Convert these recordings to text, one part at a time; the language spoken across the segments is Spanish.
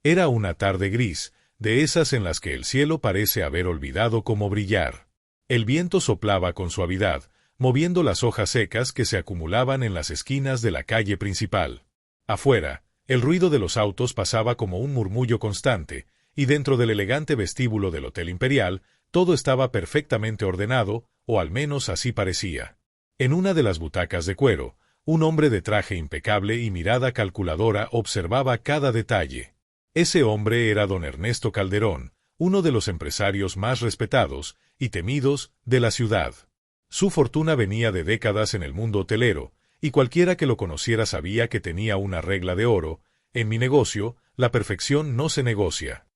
Era una tarde gris, de esas en las que el cielo parece haber olvidado cómo brillar. El viento soplaba con suavidad, moviendo las hojas secas que se acumulaban en las esquinas de la calle principal. Afuera, el ruido de los autos pasaba como un murmullo constante, y dentro del elegante vestíbulo del Hotel Imperial, todo estaba perfectamente ordenado, o al menos así parecía. En una de las butacas de cuero, un hombre de traje impecable y mirada calculadora observaba cada detalle. Ese hombre era don Ernesto Calderón, uno de los empresarios más respetados y temidos de la ciudad. Su fortuna venía de décadas en el mundo hotelero, y cualquiera que lo conociera sabía que tenía una regla de oro: en mi negocio, la perfección no se negocia.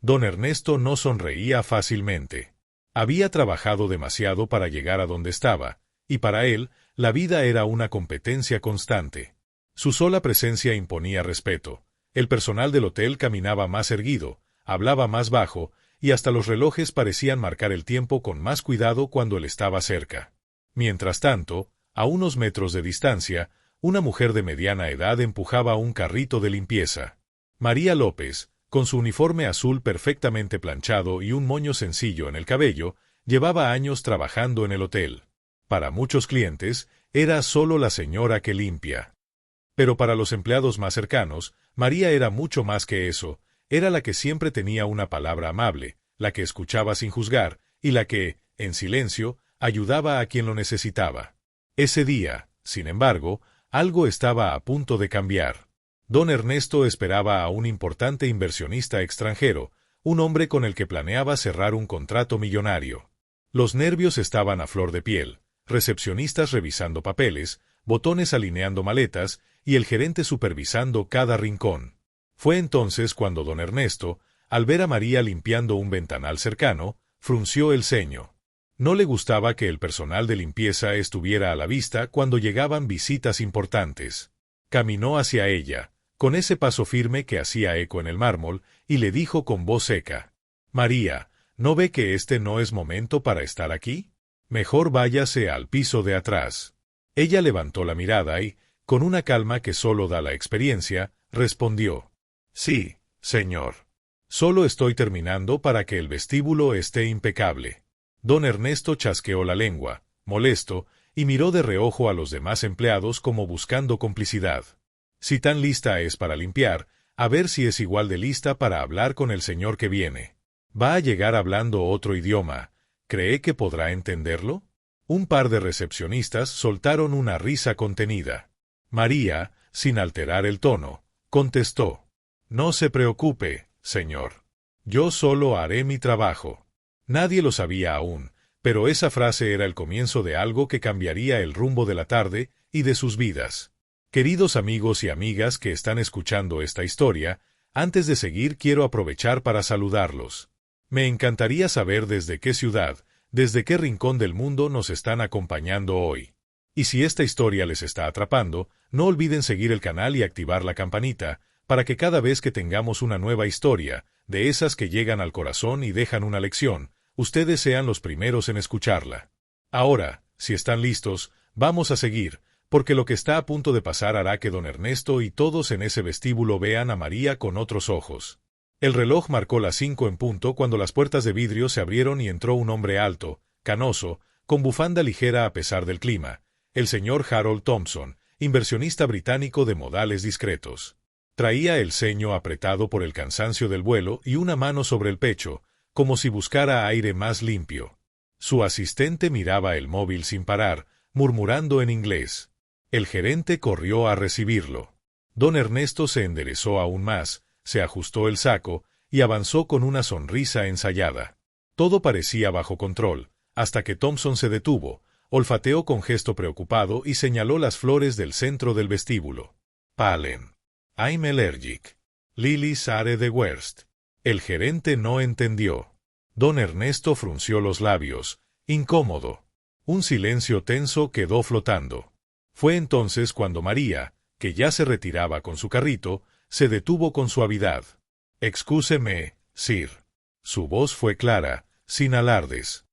Don Ernesto no sonreía fácilmente. Había trabajado demasiado para llegar a donde estaba, y para él, la vida era una competencia constante. Su sola presencia imponía respeto. El personal del hotel caminaba más erguido, hablaba más bajo, y hasta los relojes parecían marcar el tiempo con más cuidado cuando él estaba cerca. Mientras tanto, a unos metros de distancia, una mujer de mediana edad empujaba un carrito de limpieza. María López, con su uniforme azul perfectamente planchado y un moño sencillo en el cabello, llevaba años trabajando en el hotel. Para muchos clientes, era solo la señora que limpia. Pero para los empleados más cercanos, María era mucho más que eso. Era la que siempre tenía una palabra amable, la que escuchaba sin juzgar, y la que, en silencio, ayudaba a quien lo necesitaba. Ese día, sin embargo, algo estaba a punto de cambiar. Don Ernesto esperaba a un importante inversionista extranjero, un hombre con el que planeaba cerrar un contrato millonario. Los nervios estaban a flor de piel, recepcionistas revisando papeles, botones alineando maletas, y el gerente supervisando cada rincón. Fue entonces cuando don Ernesto, al ver a María limpiando un ventanal cercano, frunció el ceño. No le gustaba que el personal de limpieza estuviera a la vista cuando llegaban visitas importantes. Caminó hacia ella, con ese paso firme que hacía eco en el mármol, y le dijo con voz seca: «María, ¿no ve que este no es momento para estar aquí? Mejor váyase al piso de atrás». Ella levantó la mirada y, con una calma que solo da la experiencia, respondió: «Sí, señor. Solo estoy terminando para que el vestíbulo esté impecable». Don Ernesto chasqueó la lengua, molesto, y miró de reojo a los demás empleados como buscando complicidad. Si tan lista es para limpiar, a ver si es igual de lista para hablar con el señor que viene. Va a llegar hablando otro idioma. ¿Cree que podrá entenderlo? Un par de recepcionistas soltaron una risa contenida. María, sin alterar el tono, contestó: «No se preocupe, señor. Yo solo haré mi trabajo». Nadie lo sabía aún, pero esa frase era el comienzo de algo que cambiaría el rumbo de la tarde y de sus vidas. Queridos amigos y amigas que están escuchando esta historia, antes de seguir quiero aprovechar para saludarlos. Me encantaría saber desde qué ciudad, desde qué rincón del mundo nos están acompañando hoy. Y si esta historia les está atrapando, no olviden seguir el canal y activar la campanita, para que cada vez que tengamos una nueva historia, de esas que llegan al corazón y dejan una lección, ustedes sean los primeros en escucharla. Ahora, si están listos, vamos a seguir, porque lo que está a punto de pasar hará que don Ernesto y todos en ese vestíbulo vean a María con otros ojos. El reloj marcó las 5 en punto cuando las puertas de vidrio se abrieron y entró un hombre alto, canoso, con bufanda ligera a pesar del clima, el señor Harold Thompson, inversionista británico de modales discretos. Traía el ceño apretado por el cansancio del vuelo y una mano sobre el pecho, como si buscara aire más limpio. Su asistente miraba el móvil sin parar, murmurando en inglés. El gerente corrió a recibirlo. Don Ernesto se enderezó aún más, se ajustó el saco y avanzó con una sonrisa ensayada. Todo parecía bajo control, hasta que Thompson se detuvo, olfateó con gesto preocupado y señaló las flores del centro del vestíbulo. «Pollen. I'm allergic. Lilies are the worst». El gerente no entendió. Don Ernesto frunció los labios, incómodo. Un silencio tenso quedó flotando. Fue entonces cuando María, que ya se retiraba con su carrito, se detuvo con suavidad. «Excúseme, sir». Su voz fue clara, sin alardes.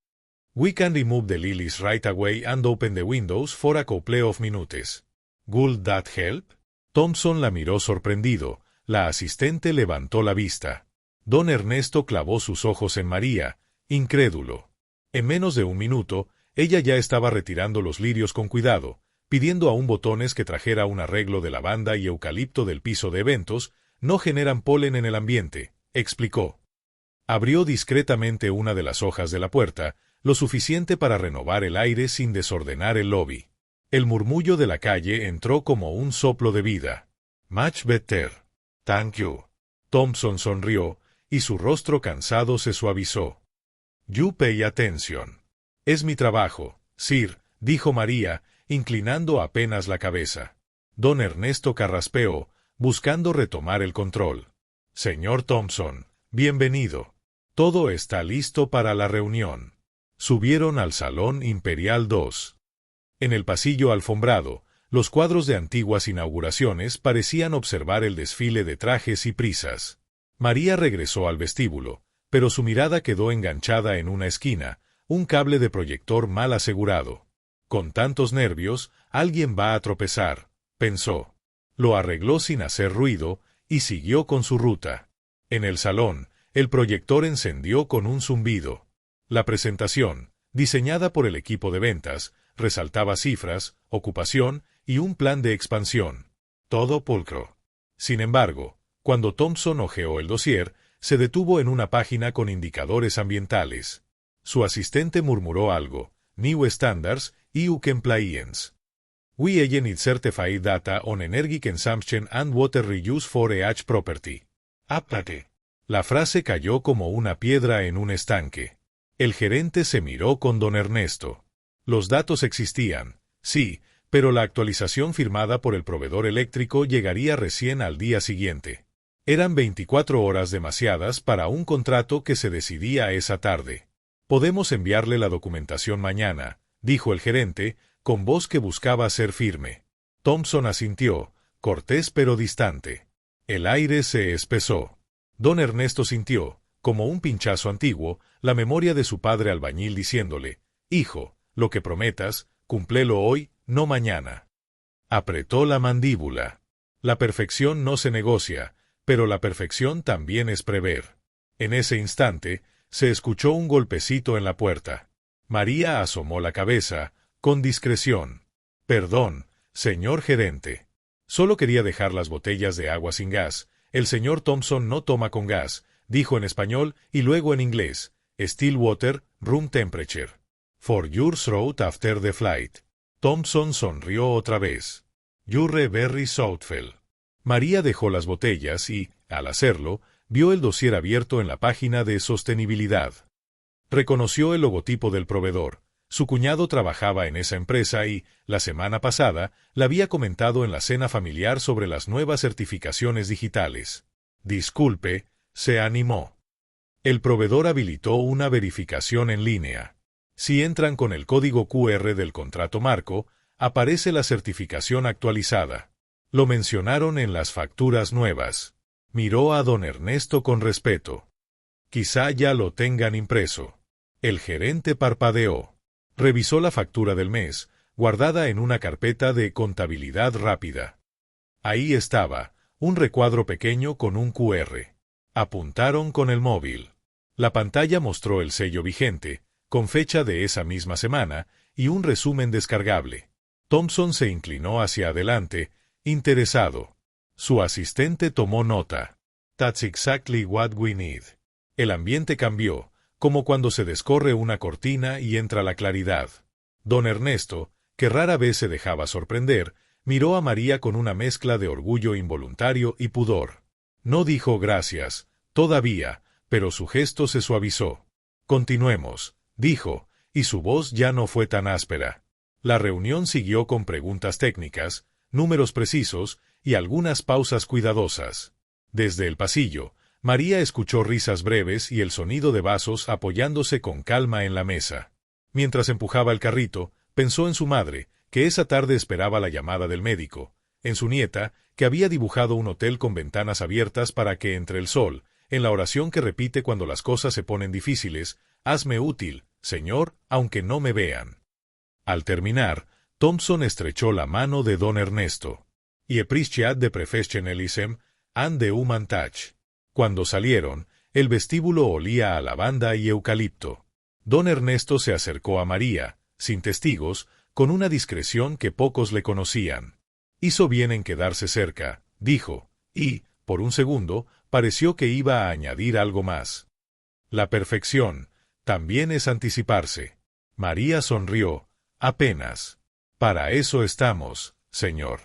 «We can remove the lilies right away and open the windows for a couple of minutes. Would that help?» Thompson la miró sorprendido, La asistente levantó la vista. Don Ernesto clavó sus ojos en María, incrédulo. En menos de un minuto, ella ya estaba retirando los lirios con cuidado, pidiendo a un botones que trajera un arreglo de lavanda y eucalipto del piso de eventos. No generan polen en el ambiente, explicó. Abrió discretamente una de las hojas de la puerta, lo suficiente para renovar el aire sin desordenar el lobby. El murmullo de la calle entró como un soplo de vida. Much better. Thank you. Thompson sonrió, y su rostro cansado se suavizó. You pay attention. Es mi trabajo, Sir, dijo María, inclinando apenas la cabeza. Don Ernesto carraspeó, buscando retomar el control. Señor Thompson, bienvenido. Todo está listo para la reunión. Subieron al Salón Imperial 2. En el pasillo alfombrado, los cuadros de antiguas inauguraciones parecían observar el desfile de trajes y prisas. María regresó al vestíbulo, pero su mirada quedó enganchada en una esquina, un cable de proyector mal asegurado. Con tantos nervios, alguien va a tropezar, pensó. Lo arregló sin hacer ruido, y siguió con su ruta. En el salón, el proyector encendió con un zumbido. La presentación, diseñada por el equipo de ventas, resaltaba cifras, ocupación y un plan de expansión. Todo pulcro. Sin embargo, cuando Thompson hojeó el dossier, se detuvo en una página con indicadores ambientales. Su asistente murmuró algo. New Standards, EU Compliance. We again need certified data on energy consumption and water reuse for each property. Aptate. La frase cayó como una piedra en un estanque. El gerente se miró con don Ernesto. Los datos existían, sí, pero la actualización firmada por el proveedor eléctrico llegaría recién al día siguiente. Eran 24 horas demasiadas para un contrato que se decidía esa tarde. Podemos enviarle la documentación mañana, dijo el gerente, con voz que buscaba ser firme. Thompson asintió, cortés pero distante. El aire se espesó. Don Ernesto sintió, como un pinchazo antiguo, la memoria de su padre albañil diciéndole, «Hijo, lo que prometas, cúmplelo hoy, no mañana». Apretó la mandíbula. La perfección no se negocia, pero la perfección también es prever. En ese instante, se escuchó un golpecito en la puerta. María asomó la cabeza, con discreción. «Perdón, señor gerente. Solo quería dejar las botellas de agua sin gas. El señor Thompson no toma con gas», dijo en español y luego en inglés. «Still water, room temperature. For your throat after the flight». Thompson sonrió otra vez. «You're very thoughtful». María dejó las botellas y, al hacerlo, vio el dossier abierto en la página de sostenibilidad. Reconoció el logotipo del proveedor. Su cuñado trabajaba en esa empresa y, la semana pasada, le había comentado en la cena familiar sobre las nuevas certificaciones digitales. «Disculpe», se animó. El proveedor habilitó una verificación en línea. Si entran con el código QR del contrato marco, aparece la certificación actualizada. Lo mencionaron en las facturas nuevas. Miró a don Ernesto con respeto. «Quizá ya lo tengan impreso». El gerente parpadeó. Revisó la factura del mes, guardada en una carpeta de contabilidad rápida. Ahí estaba, un recuadro pequeño con un QR. Apuntaron con el móvil. La pantalla mostró el sello vigente, con fecha de esa misma semana, y un resumen descargable. Thompson se inclinó hacia adelante, interesado. Su asistente tomó nota. «That's exactly what we need». El ambiente cambió, como cuando se descorre una cortina y entra la claridad. Don Ernesto, que rara vez se dejaba sorprender, miró a María con una mezcla de orgullo involuntario y pudor. No dijo gracias, todavía, pero su gesto se suavizó. «Continuemos», dijo, y su voz ya no fue tan áspera. La reunión siguió con preguntas técnicas, números precisos y algunas pausas cuidadosas. Desde el pasillo, María escuchó risas breves y el sonido de vasos apoyándose con calma en la mesa. Mientras empujaba el carrito, pensó en su madre, que esa tarde esperaba la llamada del médico, en su nieta, que había dibujado un hotel con ventanas abiertas para que entre el sol, en la oración que repite cuando las cosas se ponen difíciles, «Hazme útil, Señor, aunque no me vean». Al terminar, Thompson estrechó la mano de don Ernesto. «I appreciate the professionalism and the Human Touch. Cuando salieron, el vestíbulo olía a lavanda y eucalipto. Don Ernesto se acercó a María, sin testigos, con una discreción que pocos le conocían. Hizo bien en quedarse cerca, dijo, y, por un segundo, pareció que iba a añadir algo más. La perfección también es anticiparse. María sonrió, apenas. Para eso estamos, señor.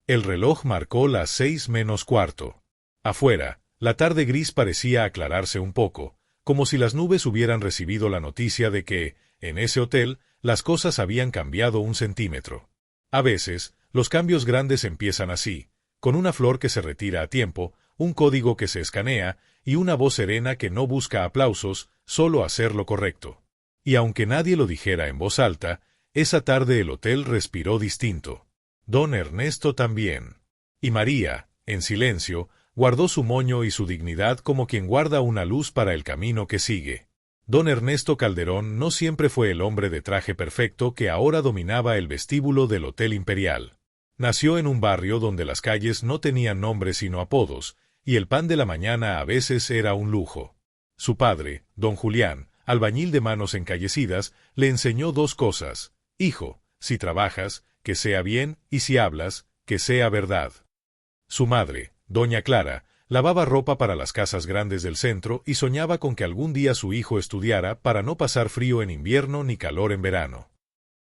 El reloj marcó las 6:45. Afuera, la tarde gris parecía aclararse un poco, como si las nubes hubieran recibido la noticia de que, en ese hotel, las cosas habían cambiado un centímetro. A veces, los cambios grandes empiezan así, con una flor que se retira a tiempo, un código que se escanea, y una voz serena que no busca aplausos, solo hacer lo correcto. Y aunque nadie lo dijera en voz alta, esa tarde el hotel respiró distinto. Don Ernesto también. Y María, en silencio, guardó su moño y su dignidad como quien guarda una luz para el camino que sigue. Don Ernesto Calderón no siempre fue el hombre de traje perfecto que ahora dominaba el vestíbulo del Hotel Imperial. Nació en un barrio donde las calles no tenían nombres sino apodos, y el pan de la mañana a veces era un lujo. Su padre, don Julián, albañil de manos encallecidas, le enseñó dos cosas. Hijo, si trabajas, que sea bien, y si hablas, que sea verdad. Su madre, doña Clara, lavaba ropa para las casas grandes del centro y soñaba con que algún día su hijo estudiara para no pasar frío en invierno ni calor en verano.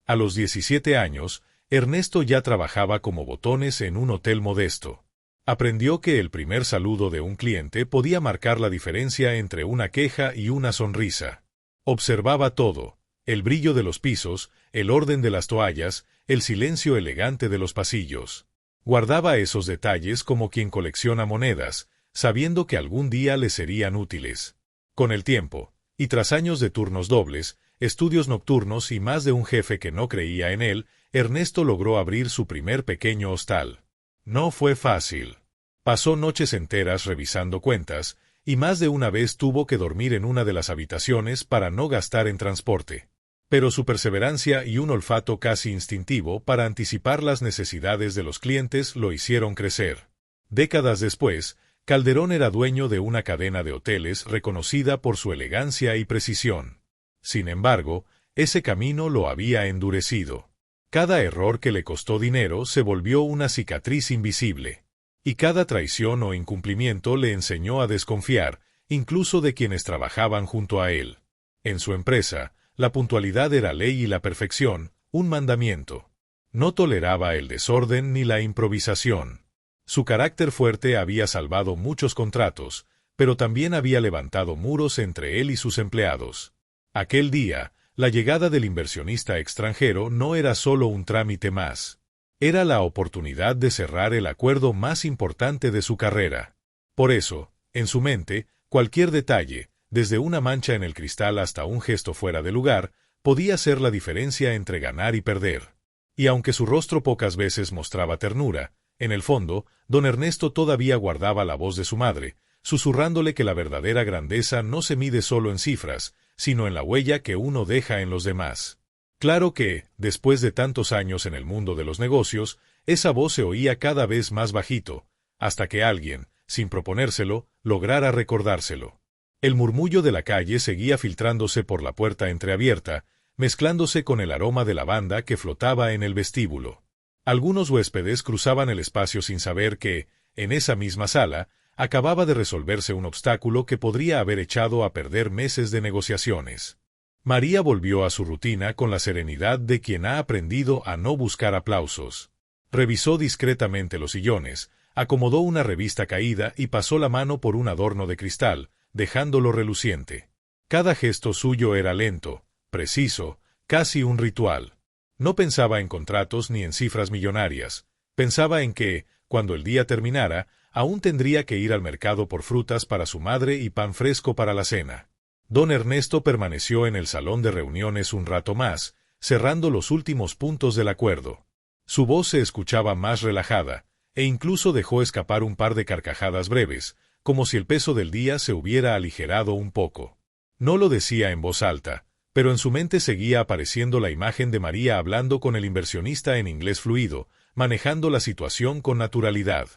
A los 17 años, Ernesto ya trabajaba como botones en un hotel modesto. Aprendió que el primer saludo de un cliente podía marcar la diferencia entre una queja y una sonrisa. Observaba todo, el brillo de los pisos, el orden de las toallas, el silencio elegante de los pasillos. Guardaba esos detalles como quien colecciona monedas, sabiendo que algún día le serían útiles. Con el tiempo, y tras años de turnos dobles, estudios nocturnos y más de un jefe que no creía en él, Ernesto logró abrir su primer pequeño hostal. No fue fácil. Pasó noches enteras revisando cuentas, y más de una vez tuvo que dormir en una de las habitaciones para no gastar en transporte. Pero su perseverancia y un olfato casi instintivo para anticipar las necesidades de los clientes lo hicieron crecer. Décadas después, Calderón era dueño de una cadena de hoteles reconocida por su elegancia y precisión. Sin embargo, ese camino lo había endurecido. Cada error que le costó dinero se volvió una cicatriz invisible. Y cada traición o incumplimiento le enseñó a desconfiar, incluso de quienes trabajaban junto a él. En su empresa, la puntualidad era ley y la perfección, un mandamiento. No toleraba el desorden ni la improvisación. Su carácter fuerte había salvado muchos contratos, pero también había levantado muros entre él y sus empleados. Aquel día, la llegada del inversionista extranjero no era solo un trámite más. Era la oportunidad de cerrar el acuerdo más importante de su carrera. Por eso, en su mente, cualquier detalle, desde una mancha en el cristal hasta un gesto fuera de lugar, podía ser la diferencia entre ganar y perder. Y aunque su rostro pocas veces mostraba ternura, en el fondo, don Ernesto todavía guardaba la voz de su madre, susurrándole que la verdadera grandeza no se mide solo en cifras, sino en la huella que uno deja en los demás. Claro que, después de tantos años en el mundo de los negocios, esa voz se oía cada vez más bajito, hasta que alguien, sin proponérselo, lograra recordárselo. El murmullo de la calle seguía filtrándose por la puerta entreabierta, mezclándose con el aroma de lavanda que flotaba en el vestíbulo. Algunos huéspedes cruzaban el espacio sin saber que, en esa misma sala, acababa de resolverse un obstáculo que podría haber echado a perder meses de negociaciones. María volvió a su rutina con la serenidad de quien ha aprendido a no buscar aplausos. Revisó discretamente los sillones, acomodó una revista caída y pasó la mano por un adorno de cristal, dejándolo reluciente. Cada gesto suyo era lento, preciso, casi un ritual. No pensaba en contratos ni en cifras millonarias. Pensaba en que, cuando el día terminara, aún tendría que ir al mercado por frutas para su madre y pan fresco para la cena. Don Ernesto permaneció en el salón de reuniones un rato más, cerrando los últimos puntos del acuerdo. Su voz se escuchaba más relajada, e incluso dejó escapar un par de carcajadas breves, como si el peso del día se hubiera aligerado un poco. No lo decía en voz alta, pero en su mente seguía apareciendo la imagen de María hablando con el inversionista en inglés fluido, manejando la situación con naturalidad.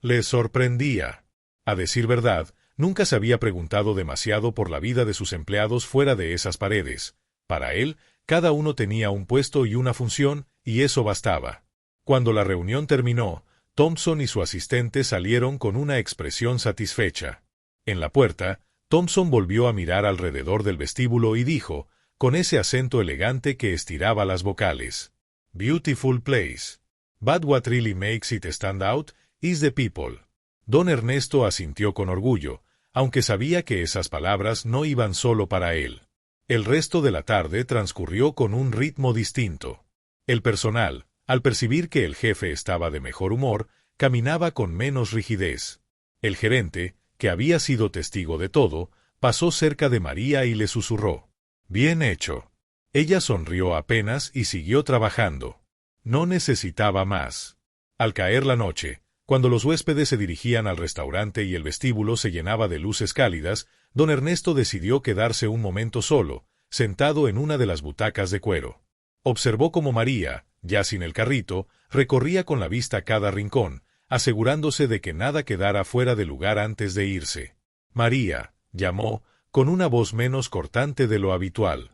Le sorprendía. A decir verdad, nunca se había preguntado demasiado por la vida de sus empleados fuera de esas paredes. Para él, cada uno tenía un puesto y una función, y eso bastaba. Cuando la reunión terminó, Thompson y su asistente salieron con una expresión satisfecha. En la puerta, Thompson volvió a mirar alrededor del vestíbulo y dijo, con ese acento elegante que estiraba las vocales: "Beautiful place. But what really makes it stand out is the people." Don Ernesto asintió con orgullo, aunque sabía que esas palabras no iban solo para él. El resto de la tarde transcurrió con un ritmo distinto. El personal, al percibir que el jefe estaba de mejor humor, caminaba con menos rigidez. El gerente, que había sido testigo de todo, pasó cerca de María y le susurró: «Bien hecho». Ella sonrió apenas y siguió trabajando. No necesitaba más. Al caer la noche, cuando los huéspedes se dirigían al restaurante y el vestíbulo se llenaba de luces cálidas, don Ernesto decidió quedarse un momento solo, sentado en una de las butacas de cuero. Observó cómo María, ya sin el carrito, recorría con la vista cada rincón, asegurándose de que nada quedara fuera de lugar antes de irse. «María», llamó, con una voz menos cortante de lo habitual.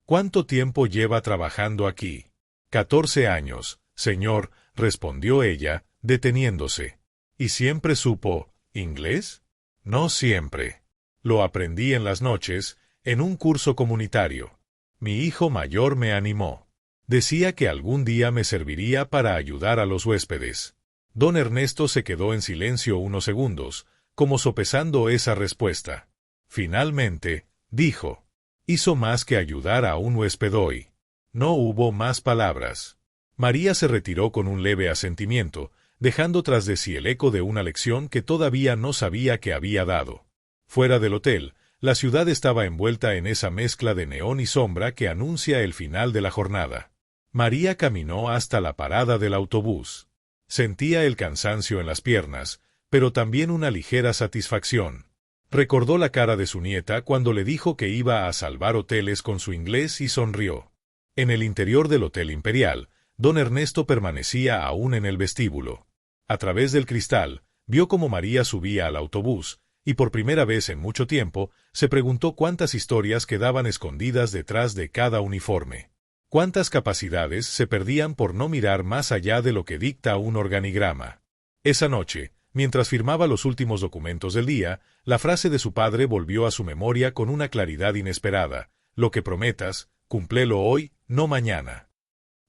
«¿Cuánto tiempo lleva trabajando aquí?» «14 años, señor», respondió ella, deteniéndose. «¿Y siempre supo inglés?» «No siempre. Lo aprendí en las noches, en un curso comunitario. Mi hijo mayor me animó. Decía que algún día me serviría para ayudar a los huéspedes». Don Ernesto se quedó en silencio unos segundos, como sopesando esa respuesta. Finalmente, dijo: «Hizo más que ayudar a un huésped hoy». No hubo más palabras. María se retiró con un leve asentimiento, dejando tras de sí el eco de una lección que todavía no sabía que había dado. Fuera del hotel, la ciudad estaba envuelta en esa mezcla de neón y sombra que anuncia el final de la jornada. María caminó hasta la parada del autobús. Sentía el cansancio en las piernas, pero también una ligera satisfacción. Recordó la cara de su nieta cuando le dijo que iba a salvar hoteles con su inglés y sonrió. En el interior del Hotel Imperial, don Ernesto permanecía aún en el vestíbulo. A través del cristal, vio cómo María subía al autobús, y por primera vez en mucho tiempo, se preguntó cuántas historias quedaban escondidas detrás de cada uniforme. Cuántas capacidades se perdían por no mirar más allá de lo que dicta un organigrama. Esa noche, mientras firmaba los últimos documentos del día, la frase de su padre volvió a su memoria con una claridad inesperada: «Lo que prometas, cúmplelo hoy, no mañana».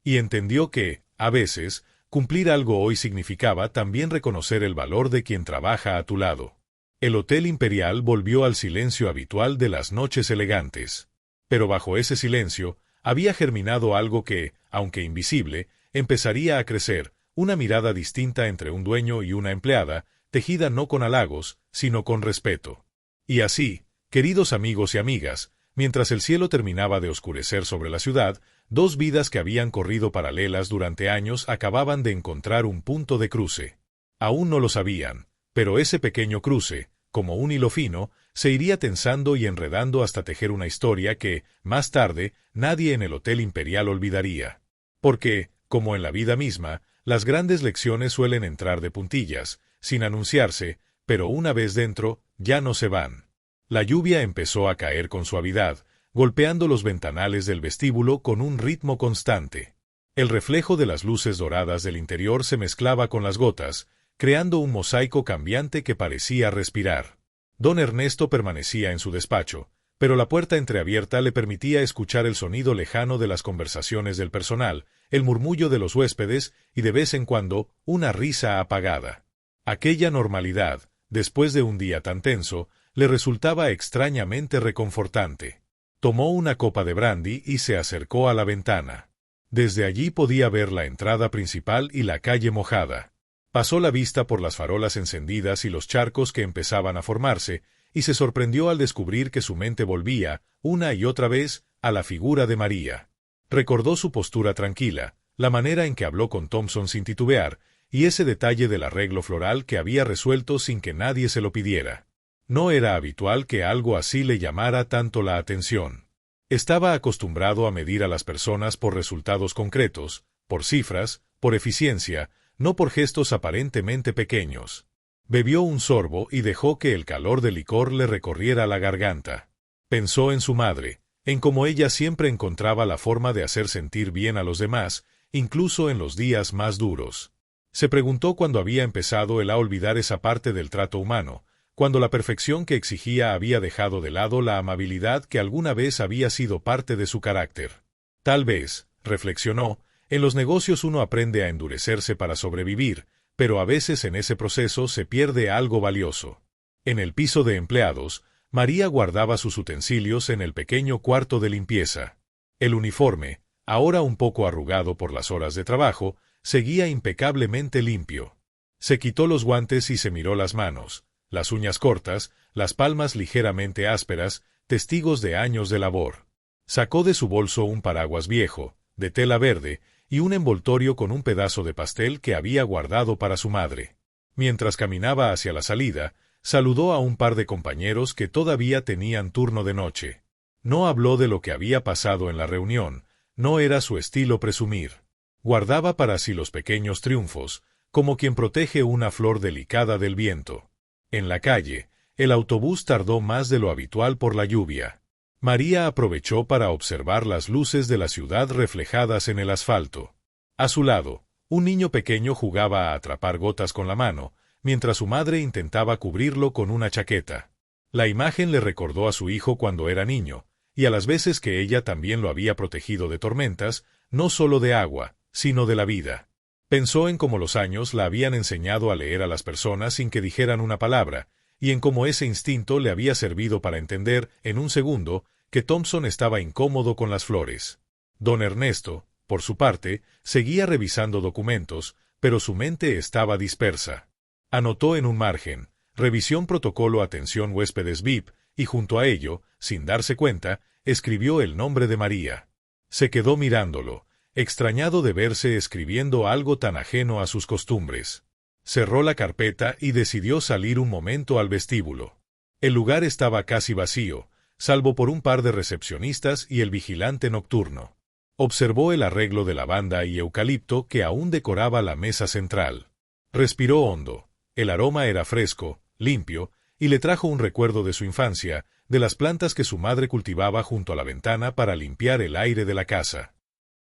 Y entendió que, a veces, cumplir algo hoy significaba también reconocer el valor de quien trabaja a tu lado. El Hotel Imperial volvió al silencio habitual de las noches elegantes. Pero bajo ese silencio, había germinado algo que, aunque invisible, empezaría a crecer, una mirada distinta entre un dueño y una empleada, tejida no con halagos, sino con respeto. Y así, queridos amigos y amigas, mientras el cielo terminaba de oscurecer sobre la ciudad, dos vidas que habían corrido paralelas durante años acababan de encontrar un punto de cruce. Aún no lo sabían, pero ese pequeño cruce, como un hilo fino, se iría tensando y enredando hasta tejer una historia que, más tarde, nadie en el Hotel Imperial olvidaría. Porque, como en la vida misma, las grandes lecciones suelen entrar de puntillas, sin anunciarse, pero una vez dentro, ya no se van. La lluvia empezó a caer con suavidad, golpeando los ventanales del vestíbulo con un ritmo constante. El reflejo de las luces doradas del interior se mezclaba con las gotas, creando un mosaico cambiante que parecía respirar. Don Ernesto permanecía en su despacho, pero la puerta entreabierta le permitía escuchar el sonido lejano de las conversaciones del personal, el murmullo de los huéspedes y de vez en cuando una risa apagada. Aquella normalidad, después de un día tan tenso, le resultaba extrañamente reconfortante. Tomó una copa de brandy y se acercó a la ventana. Desde allí podía ver la entrada principal y la calle mojada. Pasó la vista por las farolas encendidas y los charcos que empezaban a formarse, y se sorprendió al descubrir que su mente volvía, una y otra vez, a la figura de María. Recordó su postura tranquila, la manera en que habló con Thompson sin titubear, y ese detalle del arreglo floral que había resuelto sin que nadie se lo pidiera. No era habitual que algo así le llamara tanto la atención. Estaba acostumbrado a medir a las personas por resultados concretos, por cifras, por eficiencia, no por gestos aparentemente pequeños. Bebió un sorbo y dejó que el calor del licor le recorriera la garganta. Pensó en su madre, en cómo ella siempre encontraba la forma de hacer sentir bien a los demás, incluso en los días más duros. Se preguntó cuándo había empezado él a olvidar esa parte del trato humano, cuando la perfección que exigía había dejado de lado la amabilidad que alguna vez había sido parte de su carácter. Tal vez, reflexionó, en los negocios uno aprende a endurecerse para sobrevivir, pero a veces en ese proceso se pierde algo valioso. En el piso de empleados, María guardaba sus utensilios en el pequeño cuarto de limpieza. El uniforme, ahora un poco arrugado por las horas de trabajo, seguía impecablemente limpio. Se quitó los guantes y se miró las manos, las uñas cortas, las palmas ligeramente ásperas, testigos de años de labor. Sacó de su bolso un paraguas viejo, de tela verde, y un envoltorio con un pedazo de pastel que había guardado para su madre. Mientras caminaba hacia la salida, saludó a un par de compañeros que todavía tenían turno de noche. No habló de lo que había pasado en la reunión, no era su estilo presumir. Guardaba para sí los pequeños triunfos, como quien protege una flor delicada del viento. En la calle, el autobús tardó más de lo habitual por la lluvia. María aprovechó para observar las luces de la ciudad reflejadas en el asfalto. A su lado, un niño pequeño jugaba a atrapar gotas con la mano, mientras su madre intentaba cubrirlo con una chaqueta. La imagen le recordó a su hijo cuando era niño, y a las veces que ella también lo había protegido de tormentas, no solo de agua, sino de la vida. Pensó en cómo los años la habían enseñado a leer a las personas sin que dijeran una palabra, y en cómo ese instinto le había servido para entender, en un segundo, que Thompson estaba incómodo con las flores. Don Ernesto, por su parte, seguía revisando documentos, pero su mente estaba dispersa. Anotó en un margen, revisión protocolo atención huéspedes VIP, y junto a ello, sin darse cuenta, escribió el nombre de María. Se quedó mirándolo, extrañado de verse escribiendo algo tan ajeno a sus costumbres. Cerró la carpeta y decidió salir un momento al vestíbulo. El lugar estaba casi vacío, salvo por un par de recepcionistas y el vigilante nocturno. Observó el arreglo de lavanda y eucalipto que aún decoraba la mesa central. Respiró hondo. El aroma era fresco, limpio, y le trajo un recuerdo de su infancia, de las plantas que su madre cultivaba junto a la ventana para limpiar el aire de la casa.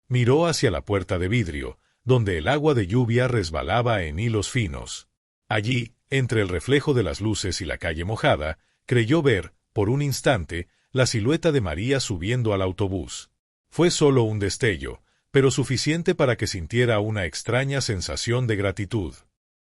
Miró hacia la puerta de vidrio, donde el agua de lluvia resbalaba en hilos finos. Allí, entre el reflejo de las luces y la calle mojada, creyó ver, por un instante, la silueta de María subiendo al autobús. Fue solo un destello, pero suficiente para que sintiera una extraña sensación de gratitud.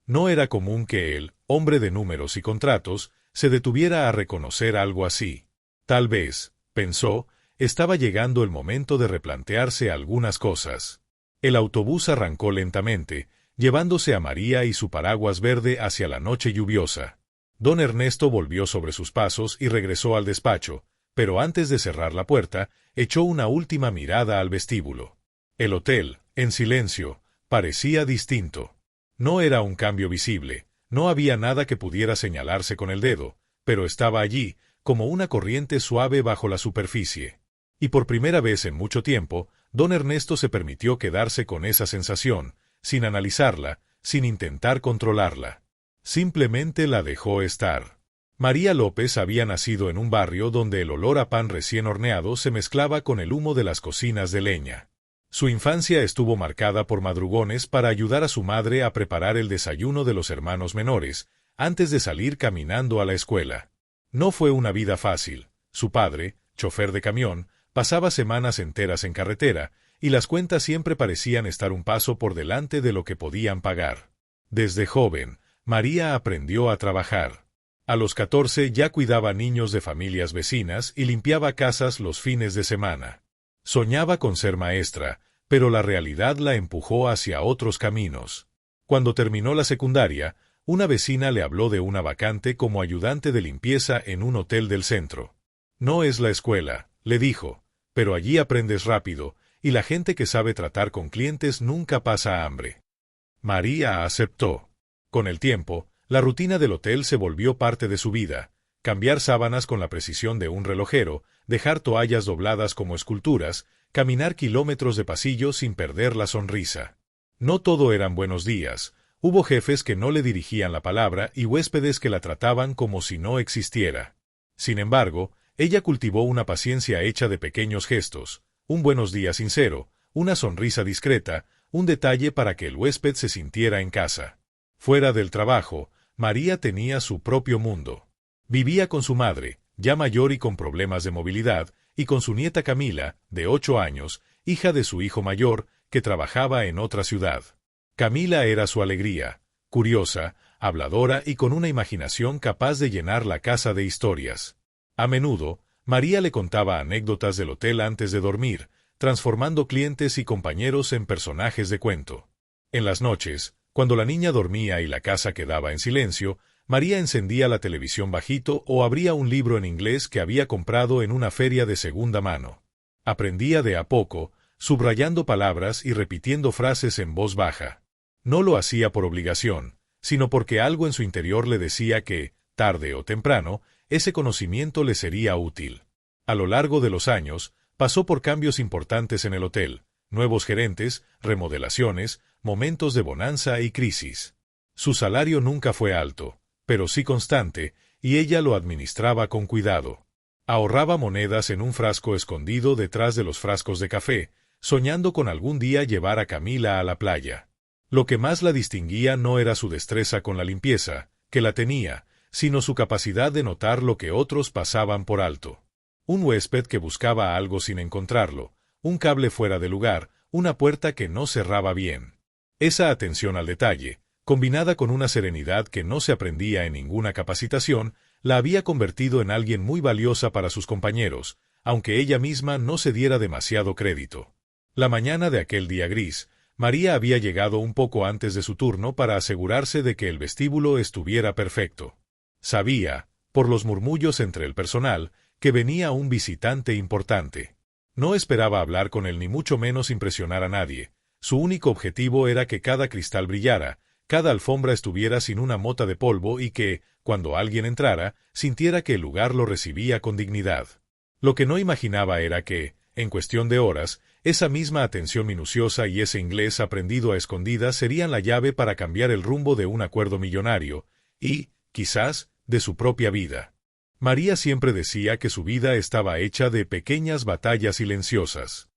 No era común que él, hombre de números y contratos, se detuviera a reconocer algo así. Tal vez, pensó, estaba llegando el momento de replantearse algunas cosas. El autobús arrancó lentamente, llevándose a María y su paraguas verde hacia la noche lluviosa. Don Ernesto volvió sobre sus pasos y regresó al despacho, pero antes de cerrar la puerta, echó una última mirada al vestíbulo. El hotel, en silencio, parecía distinto. No era un cambio visible, no había nada que pudiera señalarse con el dedo, pero estaba allí, como una corriente suave bajo la superficie. Y por primera vez en mucho tiempo, don Ernesto se permitió quedarse con esa sensación, sin analizarla, sin intentar controlarla. Simplemente la dejó estar. María López había nacido en un barrio donde el olor a pan recién horneado se mezclaba con el humo de las cocinas de leña. Su infancia estuvo marcada por madrugones para ayudar a su madre a preparar el desayuno de los hermanos menores, antes de salir caminando a la escuela. No fue una vida fácil. Su padre, chofer de camión, pasaba semanas enteras en carretera, y las cuentas siempre parecían estar un paso por delante de lo que podían pagar. Desde joven, María aprendió a trabajar. A los 14 ya cuidaba niños de familias vecinas y limpiaba casas los fines de semana. Soñaba con ser maestra, pero la realidad la empujó hacia otros caminos. Cuando terminó la secundaria, una vecina le habló de una vacante como ayudante de limpieza en un hotel del centro. No es la escuela, le dijo, pero allí aprendes rápido, y la gente que sabe tratar con clientes nunca pasa hambre. María aceptó. Con el tiempo, la rutina del hotel se volvió parte de su vida. Cambiar sábanas con la precisión de un relojero, dejar toallas dobladas como esculturas, caminar kilómetros de pasillo sin perder la sonrisa. No todo eran buenos días, Hubo jefes que no le dirigían la palabra y huéspedes que la trataban como si no existiera. Sin embargo, ella cultivó una paciencia hecha de pequeños gestos, un buenos días sincero, una sonrisa discreta, un detalle para que el huésped se sintiera en casa. Fuera del trabajo, María tenía su propio mundo. Vivía con su madre, ya mayor y con problemas de movilidad, y con su nieta Camila, de 8 años, hija de su hijo mayor, que trabajaba en otra ciudad. Camila era su alegría, curiosa, habladora y con una imaginación capaz de llenar la casa de historias. A menudo, María le contaba anécdotas del hotel antes de dormir, transformando clientes y compañeros en personajes de cuento. En las noches, cuando la niña dormía y la casa quedaba en silencio, María encendía la televisión bajito o abría un libro en inglés que había comprado en una feria de segunda mano. Aprendía de a poco, subrayando palabras y repitiendo frases en voz baja. No lo hacía por obligación, sino porque algo en su interior le decía que, tarde o temprano, ese conocimiento le sería útil. A lo largo de los años, pasó por cambios importantes en el hotel, nuevos gerentes, remodelaciones, momentos de bonanza y crisis. Su salario nunca fue alto, pero sí constante, y ella lo administraba con cuidado. Ahorraba monedas en un frasco escondido detrás de los frascos de café, soñando con algún día llevar a Camila a la playa. Lo que más la distinguía no era su destreza con la limpieza, que la tenía, sino su capacidad de notar lo que otros pasaban por alto. Un huésped que buscaba algo sin encontrarlo, un cable fuera de lugar, una puerta que no cerraba bien. Esa atención al detalle, combinada con una serenidad que no se aprendía en ninguna capacitación, la había convertido en alguien muy valiosa para sus compañeros, aunque ella misma no se diera demasiado crédito. La mañana de aquel día gris, María había llegado un poco antes de su turno para asegurarse de que el vestíbulo estuviera perfecto. Sabía, por los murmullos entre el personal, que venía un visitante importante. No esperaba hablar con él ni mucho menos impresionar a nadie. Su único objetivo era que cada cristal brillara, cada alfombra estuviera sin una mota de polvo y que, cuando alguien entrara, sintiera que el lugar lo recibía con dignidad. Lo que no imaginaba era que, en cuestión de horas, esa misma atención minuciosa y ese inglés aprendido a escondidas serían la llave para cambiar el rumbo de un acuerdo millonario y, quizás, de su propia vida. María siempre decía que su vida estaba hecha de pequeñas batallas silenciosas.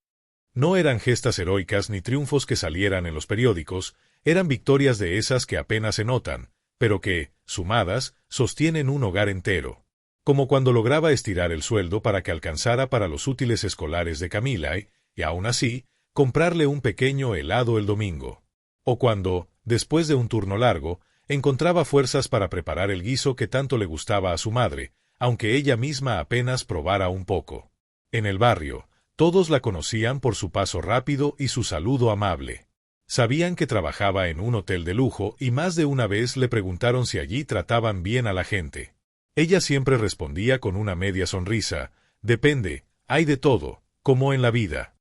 No eran gestas heroicas ni triunfos que salieran en los periódicos, eran victorias de esas que apenas se notan, pero que, sumadas, sostienen un hogar entero. Como cuando lograba estirar el sueldo para que alcanzara para los útiles escolares de Camila y aún así, comprarle un pequeño helado el domingo. O cuando, después de un turno largo, encontraba fuerzas para preparar el guiso que tanto le gustaba a su madre, aunque ella misma apenas probara un poco. En el barrio, todos la conocían por su paso rápido y su saludo amable. Sabían que trabajaba en un hotel de lujo y más de una vez le preguntaron si allí trataban bien a la gente. Ella siempre respondía con una media sonrisa: depende, hay de todo, como en la vida.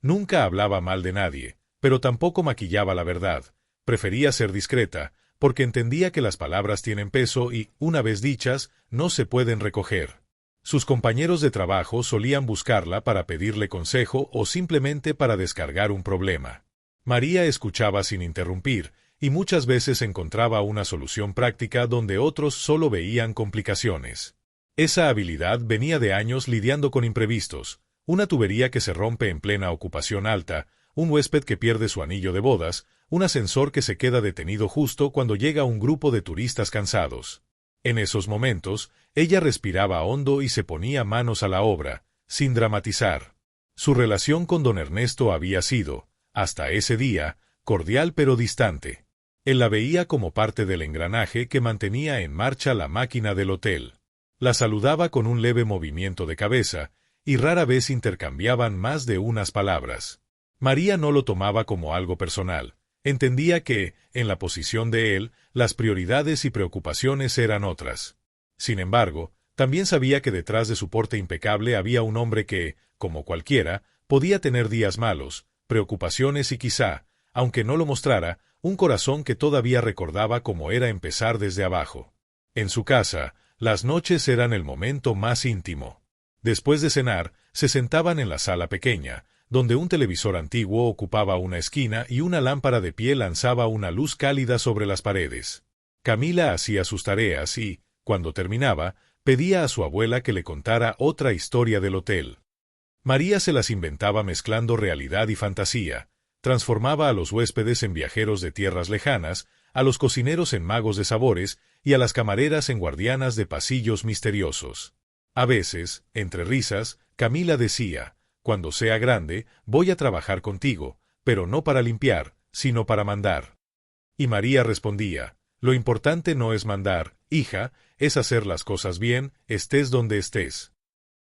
Nunca hablaba mal de nadie, pero tampoco maquillaba la verdad. Prefería ser discreta, porque entendía que las palabras tienen peso y, una vez dichas, no se pueden recoger. Sus compañeros de trabajo solían buscarla para pedirle consejo o simplemente para descargar un problema. María escuchaba sin interrumpir, y muchas veces encontraba una solución práctica donde otros solo veían complicaciones. Esa habilidad venía de años lidiando con imprevistos, una tubería que se rompe en plena ocupación alta, un huésped que pierde su anillo de bodas, un ascensor que se queda detenido justo cuando llega un grupo de turistas cansados. En esos momentos, ella respiraba hondo y se ponía manos a la obra, sin dramatizar. Su relación con don Ernesto había sido, hasta ese día, cordial pero distante. Él la veía como parte del engranaje que mantenía en marcha la máquina del hotel. La saludaba con un leve movimiento de cabeza, y rara vez intercambiaban más de unas palabras. María no lo tomaba como algo personal. Entendía que, en la posición de él, las prioridades y preocupaciones eran otras. Sin embargo, también sabía que detrás de su porte impecable había un hombre que, como cualquiera, podía tener días malos, preocupaciones y quizá, aunque no lo mostrara, un corazón que todavía recordaba cómo era empezar desde abajo. En su casa, las noches eran el momento más íntimo. Después de cenar, se sentaban en la sala pequeña, donde un televisor antiguo ocupaba una esquina y una lámpara de pie lanzaba una luz cálida sobre las paredes. Camila hacía sus tareas y, cuando terminaba, pedía a su abuela que le contara otra historia del hotel. María se las inventaba mezclando realidad y fantasía, transformaba a los huéspedes en viajeros de tierras lejanas, a los cocineros en magos de sabores y a las camareras en guardianas de pasillos misteriosos. A veces, entre risas, Camila decía: «Cuando sea grande, voy a trabajar contigo, pero no para limpiar, sino para mandar». Y María respondía: «Lo importante no es mandar, hija, es hacer las cosas bien, estés donde estés».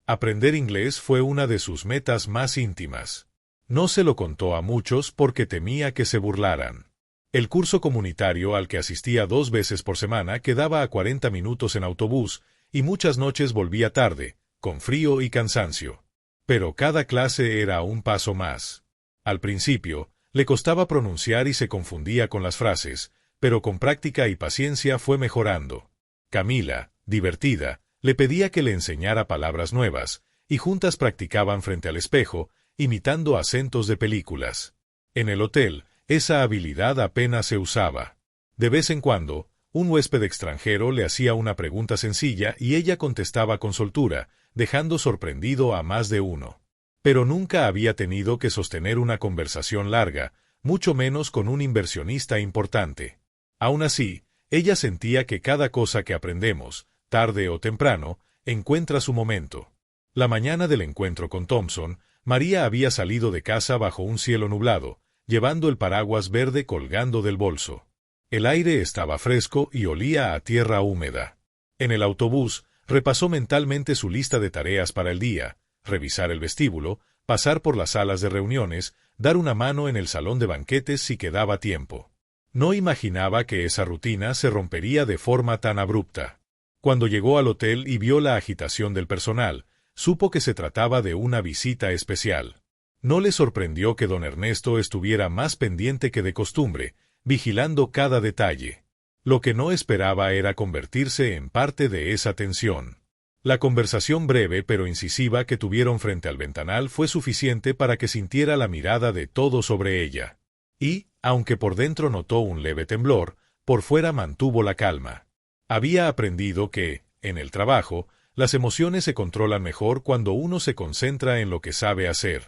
Aprender inglés fue una de sus metas más íntimas. No se lo contó a muchos porque temía que se burlaran. El curso comunitario al que asistía 2 veces por semana quedaba a 40 minutos en autobús, y muchas noches volvía tarde, con frío y cansancio. Pero cada clase era un paso más. Al principio, le costaba pronunciar y se confundía con las frases, pero con práctica y paciencia fue mejorando. Camila, divertida, le pedía que le enseñara palabras nuevas, y juntas practicaban frente al espejo, imitando acentos de películas. En el hotel, esa habilidad apenas se usaba. De vez en cuando, un huésped extranjero le hacía una pregunta sencilla y ella contestaba con soltura, dejando sorprendido a más de uno. Pero nunca había tenido que sostener una conversación larga, mucho menos con un inversionista importante. Aún así, ella sentía que cada cosa que aprendemos, tarde o temprano, encuentra su momento. La mañana del encuentro con Thompson, María había salido de casa bajo un cielo nublado, llevando el paraguas verde colgando del bolso. El aire estaba fresco y olía a tierra húmeda. En el autobús, repasó mentalmente su lista de tareas para el día: revisar el vestíbulo, pasar por las salas de reuniones, dar una mano en el salón de banquetes si quedaba tiempo. No imaginaba que esa rutina se rompería de forma tan abrupta. Cuando llegó al hotel y vio la agitación del personal, supo que se trataba de una visita especial. No le sorprendió que don Ernesto estuviera más pendiente que de costumbre, vigilando cada detalle. Lo que no esperaba era convertirse en parte de esa tensión. La conversación breve pero incisiva que tuvieron frente al ventanal fue suficiente para que sintiera la mirada de todos sobre ella. Y, aunque por dentro notó un leve temblor, por fuera mantuvo la calma. Había aprendido que, en el trabajo, las emociones se controlan mejor cuando uno se concentra en lo que sabe hacer.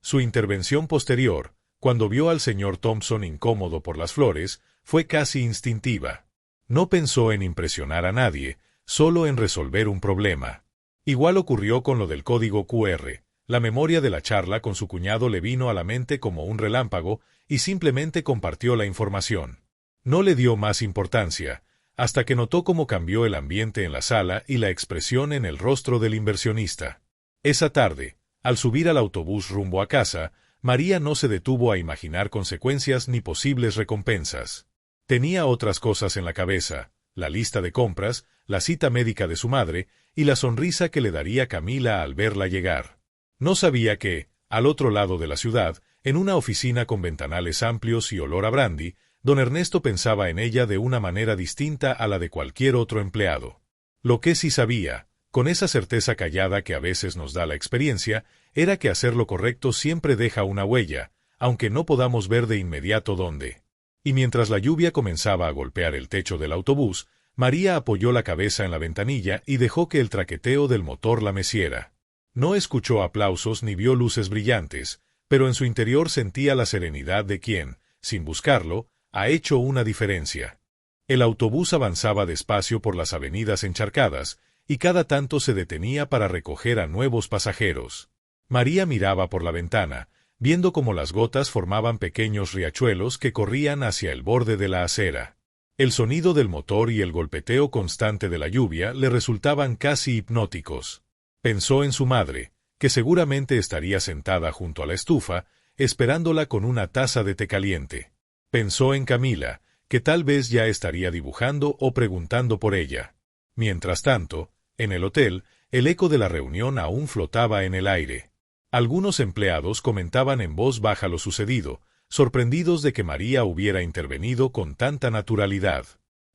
Su intervención posterior, cuando vio al señor Thompson incómodo por las flores, fue casi instintiva. No pensó en impresionar a nadie, solo en resolver un problema. Igual ocurrió con lo del código QR. La memoria de la charla con su cuñado le vino a la mente como un relámpago y simplemente compartió la información. No le dio más importancia, hasta que notó cómo cambió el ambiente en la sala y la expresión en el rostro del inversionista. Esa tarde, al subir al autobús rumbo a casa, María no se detuvo a imaginar consecuencias ni posibles recompensas. Tenía otras cosas en la cabeza: la lista de compras, la cita médica de su madre y la sonrisa que le daría Camila al verla llegar. No sabía que, al otro lado de la ciudad, en una oficina con ventanales amplios y olor a brandy, don Ernesto pensaba en ella de una manera distinta a la de cualquier otro empleado. Lo que sí sabía, con esa certeza callada que a veces nos da la experiencia, era que hacer lo correcto siempre deja una huella, aunque no podamos ver de inmediato dónde. Y mientras la lluvia comenzaba a golpear el techo del autobús, María apoyó la cabeza en la ventanilla y dejó que el traqueteo del motor la meciera. No escuchó aplausos ni vio luces brillantes, pero en su interior sentía la serenidad de quien, sin buscarlo, ha hecho una diferencia. El autobús avanzaba despacio por las avenidas encharcadas, y cada tanto se detenía para recoger a nuevos pasajeros. María miraba por la ventana, viendo cómo las gotas formaban pequeños riachuelos que corrían hacia el borde de la acera. El sonido del motor y el golpeteo constante de la lluvia le resultaban casi hipnóticos. Pensó en su madre, que seguramente estaría sentada junto a la estufa, esperándola con una taza de té caliente. Pensó en Camila, que tal vez ya estaría dibujando o preguntando por ella. Mientras tanto, en el hotel, el eco de la reunión aún flotaba en el aire. Algunos empleados comentaban en voz baja lo sucedido, sorprendidos de que María hubiera intervenido con tanta naturalidad.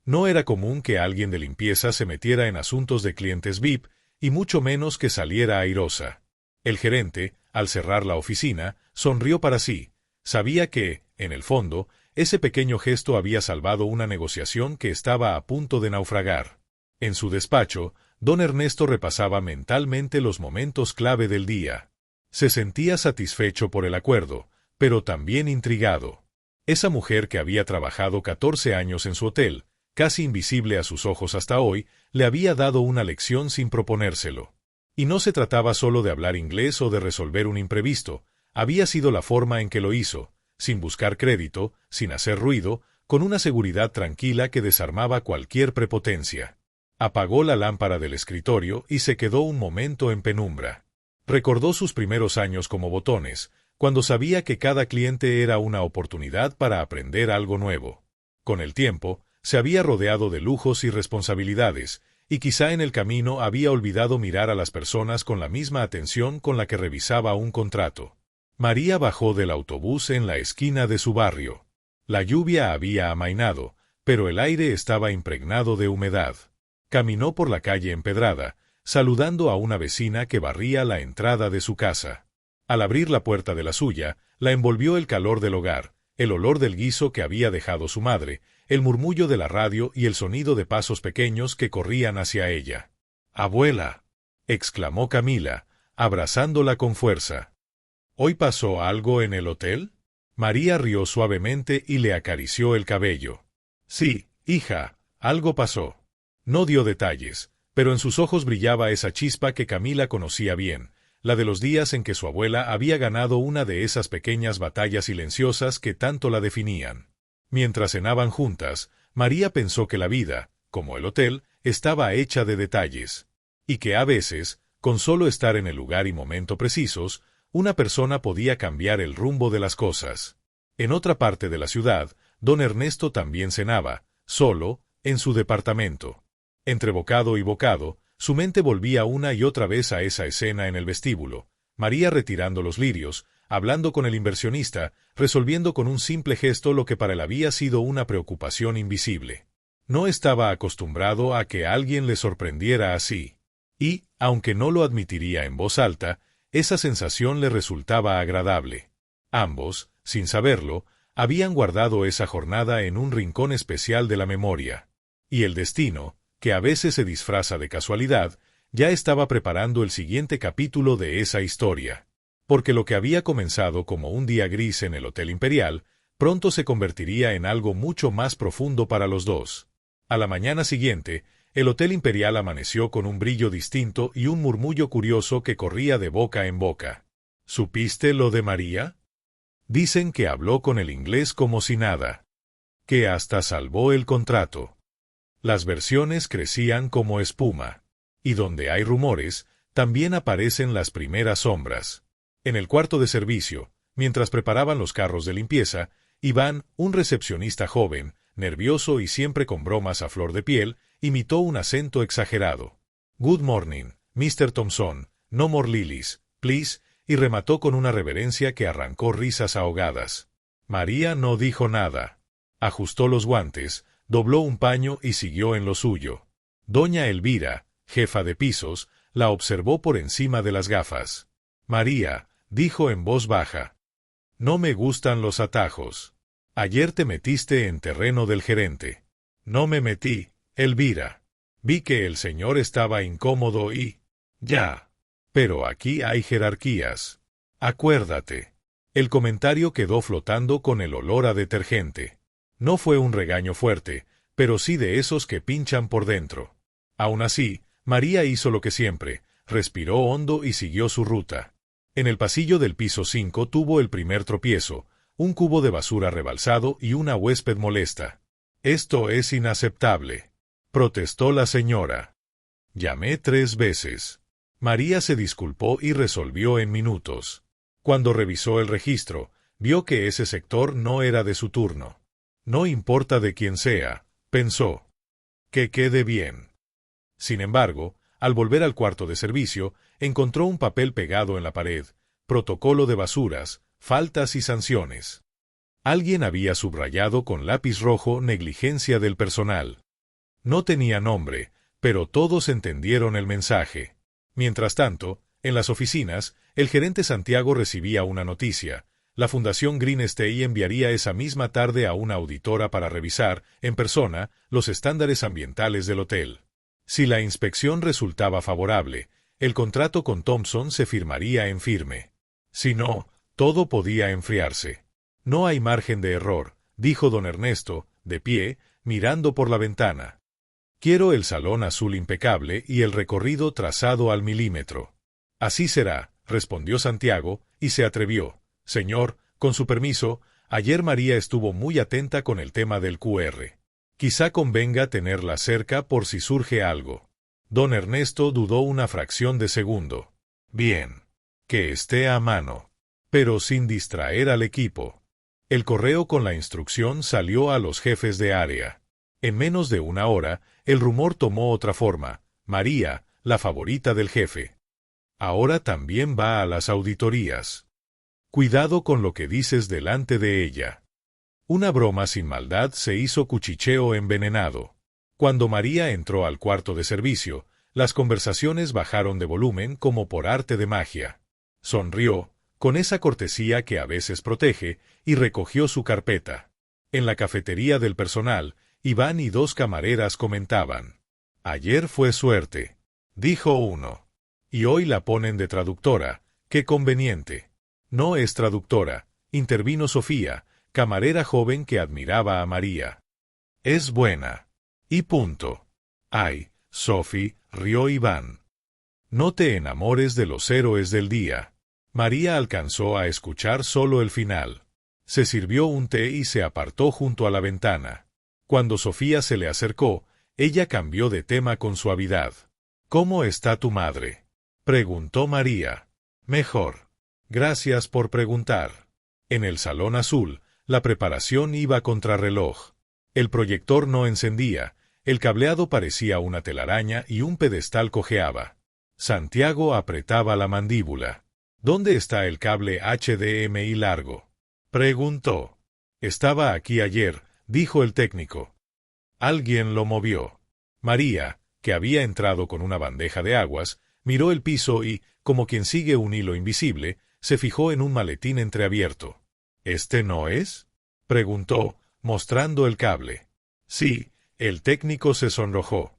No era común que alguien de limpieza se metiera en asuntos de clientes VIP, y mucho menos que saliera airosa. El gerente, al cerrar la oficina, sonrió para sí. Sabía que, en el fondo, ese pequeño gesto había salvado una negociación que estaba a punto de naufragar. En su despacho, don Ernesto repasaba mentalmente los momentos clave del día. Se sentía satisfecho por el acuerdo, pero también intrigado. Esa mujer que había trabajado 14 años en su hotel, casi invisible a sus ojos hasta hoy, le había dado una lección sin proponérselo. Y no se trataba solo de hablar inglés o de resolver un imprevisto, había sido la forma en que lo hizo, sin buscar crédito, sin hacer ruido, con una seguridad tranquila que desarmaba cualquier prepotencia. Apagó la lámpara del escritorio y se quedó un momento en penumbra. Recordó sus primeros años como botones, cuando sabía que cada cliente era una oportunidad para aprender algo nuevo. Con el tiempo, se había rodeado de lujos y responsabilidades, y quizá en el camino había olvidado mirar a las personas con la misma atención con la que revisaba un contrato. María bajó del autobús en la esquina de su barrio. La lluvia había amainado, pero el aire estaba impregnado de humedad. Caminó por la calle empedrada, saludando a una vecina que barría la entrada de su casa. Al abrir la puerta de la suya, la envolvió el calor del hogar, el olor del guiso que había dejado su madre, el murmullo de la radio y el sonido de pasos pequeños que corrían hacia ella. «¡Abuela!», exclamó Camila, abrazándola con fuerza. «¿Hoy pasó algo en el hotel?». María rió suavemente y le acarició el cabello. «Sí, hija, algo pasó». No dio detalles, pero en sus ojos brillaba esa chispa que Camila conocía bien, la de los días en que su abuela había ganado una de esas pequeñas batallas silenciosas que tanto la definían. Mientras cenaban juntas, María pensó que la vida, como el hotel, estaba hecha de detalles, y que a veces, con solo estar en el lugar y momento precisos, una persona podía cambiar el rumbo de las cosas. En otra parte de la ciudad, don Ernesto también cenaba, solo, en su departamento. Entre bocado y bocado, su mente volvía una y otra vez a esa escena en el vestíbulo, María retirando los lirios, hablando con el inversionista, resolviendo con un simple gesto lo que para él había sido una preocupación invisible. No estaba acostumbrado a que alguien le sorprendiera así. Y, aunque no lo admitiría en voz alta, esa sensación le resultaba agradable. Ambos, sin saberlo, habían guardado esa jornada en un rincón especial de la memoria. Y el destino, que a veces se disfraza de casualidad, ya estaba preparando el siguiente capítulo de esa historia. Porque lo que había comenzado como un día gris en el Hotel Imperial, pronto se convertiría en algo mucho más profundo para los dos. A la mañana siguiente, el Hotel Imperial amaneció con un brillo distinto y un murmullo curioso que corría de boca en boca. ¿Supiste lo de María? Dicen que habló con el inglés como si nada. Que hasta salvó el contrato. Las versiones crecían como espuma. Y donde hay rumores, también aparecen las primeras sombras. En el cuarto de servicio, mientras preparaban los carros de limpieza, Iván, un recepcionista joven, nervioso y siempre con bromas a flor de piel, imitó un acento exagerado. «Good morning, Mr. Thompson, no more lilies, please», y remató con una reverencia que arrancó risas ahogadas. María no dijo nada. Ajustó los guantes, dobló un paño y siguió en lo suyo. Doña Elvira, jefa de pisos, la observó por encima de las gafas. «María», dijo en voz baja, «no me gustan los atajos. Ayer te metiste en terreno del gerente». «No me metí, Elvira. Vi que el señor estaba incómodo y... ya. Pero aquí hay jerarquías. Acuérdate». El comentario quedó flotando con el olor a detergente. No fue un regaño fuerte, pero sí de esos que pinchan por dentro. Aún así, María hizo lo que siempre, respiró hondo y siguió su ruta. En el pasillo del piso 5 tuvo el primer tropiezo, un cubo de basura rebalsado y una huésped molesta. «Esto es inaceptable», protestó la señora. «Llamé 3 veces». María se disculpó y resolvió en minutos. Cuando revisó el registro, vio que ese sector no era de su turno. «No importa de quién sea», pensó. «Que quede bien». Sin embargo, al volver al cuarto de servicio, encontró un papel pegado en la pared, protocolo de basuras, faltas y sanciones. Alguien había subrayado con lápiz rojo negligencia del personal. No tenía nombre, pero todos entendieron el mensaje. Mientras tanto, En las oficinas, el gerente Santiago recibía una noticia. La Fundación Green Stay enviaría esa misma tarde a una auditora para revisar, en persona, los estándares ambientales del hotel. Si la inspección resultaba favorable, el contrato con Thompson se firmaría en firme. Si no, todo podía enfriarse. No hay margen de error, dijo don Ernesto, de pie, mirando por la ventana. Quiero el salón azul impecable y el recorrido trazado al milímetro. Así será, respondió Santiago, y se atrevió. Señor, con su permiso, ayer María estuvo muy atenta con el tema del QR. Quizá convenga tenerla cerca por si surge algo. Don Ernesto dudó una fracción de segundo. Bien. Que esté a mano. Pero sin distraer al equipo. El correo con la instrucción salió a los jefes de área. En menos de una hora, el rumor tomó otra forma. María, la favorita del jefe. Ahora también va a las auditorías. Cuidado con lo que dices delante de ella. Una broma sin maldad se hizo cuchicheo envenenado. Cuando María entró al cuarto de servicio, las conversaciones bajaron de volumen como por arte de magia. Sonrió, con esa cortesía que a veces protege, y recogió su carpeta. En la cafetería del personal, Iván y dos camareras comentaban. Ayer fue suerte, dijo uno. Y hoy la ponen de traductora, qué conveniente. No es traductora, intervino Sofía, camarera joven que admiraba a María. Es buena. Y punto. Ay, Sophie, rió Iván. No te enamores de los héroes del día. María alcanzó a escuchar solo el final. Se sirvió un té y se apartó junto a la ventana. Cuando Sofía se le acercó, ella cambió de tema con suavidad. ¿Cómo está tu madre?, preguntó María. Mejor. Gracias por preguntar. En el salón azul, la preparación iba contrarreloj. El proyector no encendía, el cableado parecía una telaraña y un pedestal cojeaba. Santiago apretaba la mandíbula. ¿Dónde está el cable HDMI largo?, preguntó. Estaba aquí ayer, dijo el técnico. Alguien lo movió. María, que había entrado con una bandeja de aguas, miró el piso y, como quien sigue un hilo invisible, se fijó en un maletín entreabierto. ¿Este no es?, preguntó, mostrando el cable. Sí, el técnico se sonrojó.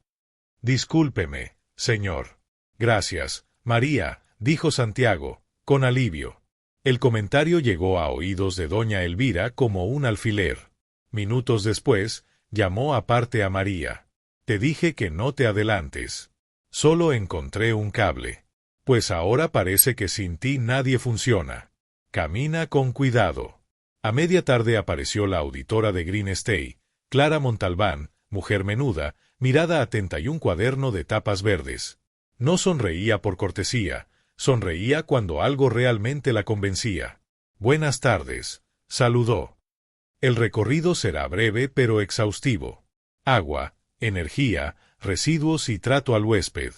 Discúlpeme, señor. Gracias, María, dijo Santiago, con alivio. El comentario llegó a oídos de doña Elvira como un alfiler. Minutos después, llamó aparte a María. Te dije que no te adelantes. Solo encontré un cable. Pues ahora parece que sin ti nadie funciona. Camina con cuidado. A media tarde apareció la auditora de Green Stay, Clara Montalbán, mujer menuda, mirada atenta y un cuaderno de tapas verdes. No sonreía por cortesía, sonreía cuando algo realmente la convencía. Buenas tardes, saludó. El recorrido será breve pero exhaustivo. Agua, energía, residuos y trato al huésped.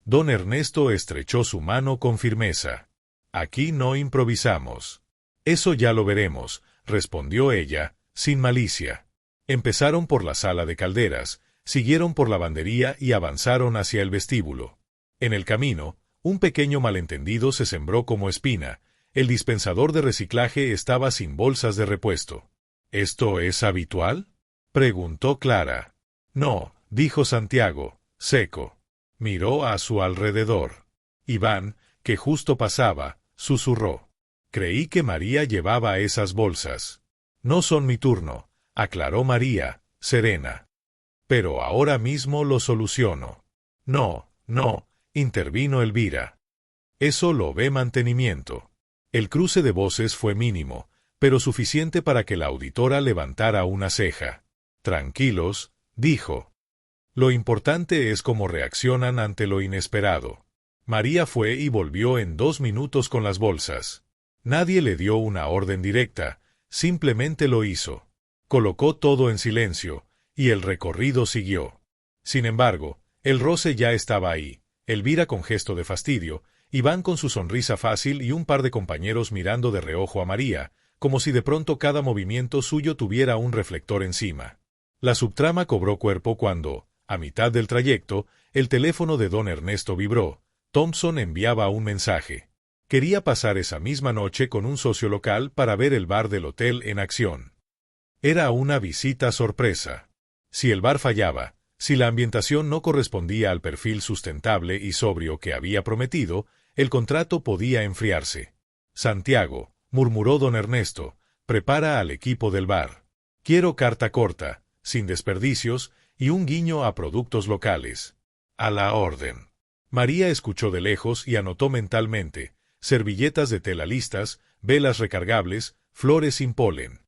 Don Ernesto estrechó su mano con firmeza. Aquí no improvisamos. Eso ya lo veremos, respondió ella, sin malicia. Empezaron por la sala de calderas, siguieron por la lavandería y avanzaron hacia el vestíbulo. En el camino, un pequeño malentendido se sembró como espina. El dispensador de reciclaje estaba sin bolsas de repuesto. ¿Esto es habitual?, preguntó Clara. No, dijo Santiago, seco. Miró a su alrededor. Iván, que justo pasaba, susurró. Creí que María llevaba esas bolsas. No son mi turno, aclaró María, serena. Pero ahora mismo lo soluciono. No, intervino Elvira. Eso lo ve mantenimiento. El cruce de voces fue mínimo, pero suficiente para que la auditora levantara una ceja. Tranquilos, dijo. Lo importante es cómo reaccionan ante lo inesperado. María fue y volvió en 2 minutos con las bolsas. Nadie le dio una orden directa, simplemente lo hizo. Colocó todo en silencio, y el recorrido siguió. Sin embargo, el roce ya estaba ahí, Elvira con gesto de fastidio, Iván con su sonrisa fácil y un par de compañeros mirando de reojo a María, como si de pronto cada movimiento suyo tuviera un reflector encima. La subtrama cobró cuerpo cuando, a mitad del trayecto, el teléfono de don Ernesto vibró. Thompson enviaba un mensaje. Quería pasar esa misma noche con un socio local para ver el bar del hotel en acción. Era una visita sorpresa. Si el bar fallaba, si la ambientación no correspondía al perfil sustentable y sobrio que había prometido, el contrato podía enfriarse. Santiago, murmuró don Ernesto, prepara al equipo del bar. Quiero carta corta, sin desperdicios, y un guiño a productos locales. A la orden. María escuchó de lejos y anotó mentalmente: servilletas de tela listas, velas recargables, flores sin polen.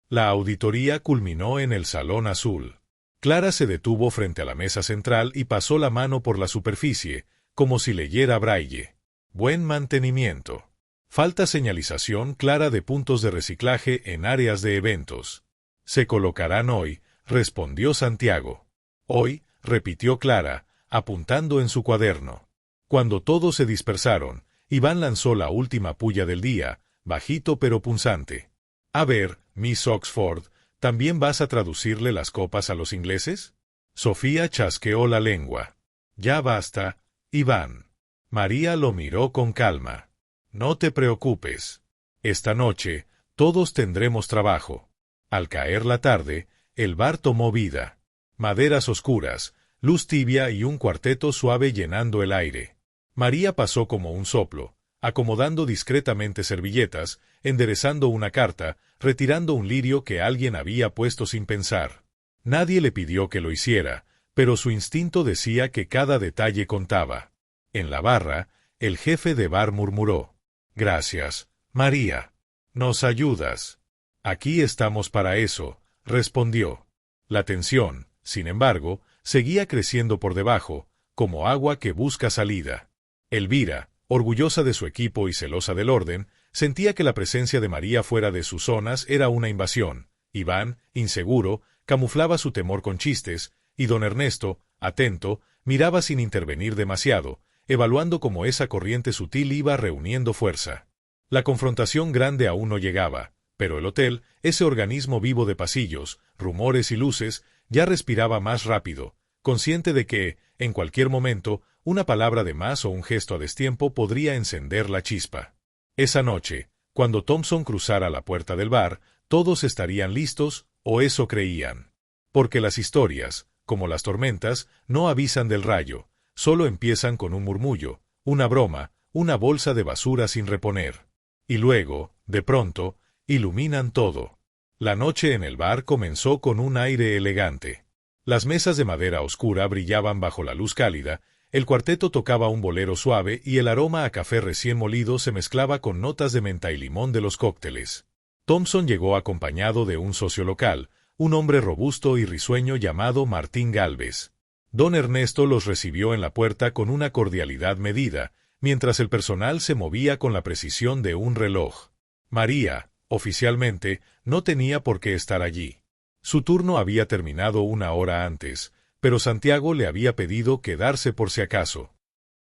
La auditoría culminó en el Salón Azul. Clara se detuvo frente a la mesa central y pasó la mano por la superficie, como si leyera braille. Buen mantenimiento. Falta señalización clara de puntos de reciclaje en áreas de eventos. Se colocarán hoy, respondió Santiago. Hoy, repitió Clara, apuntando en su cuaderno. Cuando todos se dispersaron, Iván lanzó la última pulla del día, bajito pero punzante. A ver, Miss Oxford, ¿también vas a traducirle las copas a los ingleses? Sofía chasqueó la lengua. Ya basta, Iván. María lo miró con calma. No te preocupes. Esta noche, todos tendremos trabajo. Al caer la tarde, el bar tomó vida. Maderas oscuras, luz tibia y un cuarteto suave llenando el aire. María pasó como un soplo, acomodando discretamente servilletas, enderezando una carta, retirando un lirio que alguien había puesto sin pensar. Nadie le pidió que lo hiciera, pero su instinto decía que cada detalle contaba. En la barra, el jefe de bar murmuró: «Gracias, María. Nos ayudas». «Aquí estamos para eso», respondió. La tensión, sin embargo, seguía creciendo por debajo, como agua que busca salida. Elvira, orgullosa de su equipo y celosa del orden, sentía que la presencia de María fuera de sus zonas era una invasión. Iván, inseguro, camuflaba su temor con chistes, y don Ernesto, atento, miraba sin intervenir demasiado, evaluando cómo esa corriente sutil iba reuniendo fuerza. La confrontación grande aún no llegaba, pero el hotel, ese organismo vivo de pasillos, rumores y luces, ya respiraba más rápido, consciente de que, en cualquier momento, una palabra de más o un gesto a destiempo podría encender la chispa. Esa noche, cuando Thompson cruzara la puerta del bar, todos estarían listos, o eso creían. Porque las historias, como las tormentas, no avisan del rayo, solo empiezan con un murmullo, una broma, una bolsa de basura sin reponer. Y luego, de pronto, iluminan todo. La noche en el bar comenzó con un aire elegante. Las mesas de madera oscura brillaban bajo la luz cálida, el cuarteto tocaba un bolero suave y el aroma a café recién molido se mezclaba con notas de menta y limón de los cócteles. Thompson llegó acompañado de un socio local, un hombre robusto y risueño llamado Martín Gálvez. Don Ernesto los recibió en la puerta con una cordialidad medida, mientras el personal se movía con la precisión de un reloj. María, oficialmente, no tenía por qué estar allí. Su turno había terminado una hora antes, pero Santiago le había pedido quedarse por si acaso.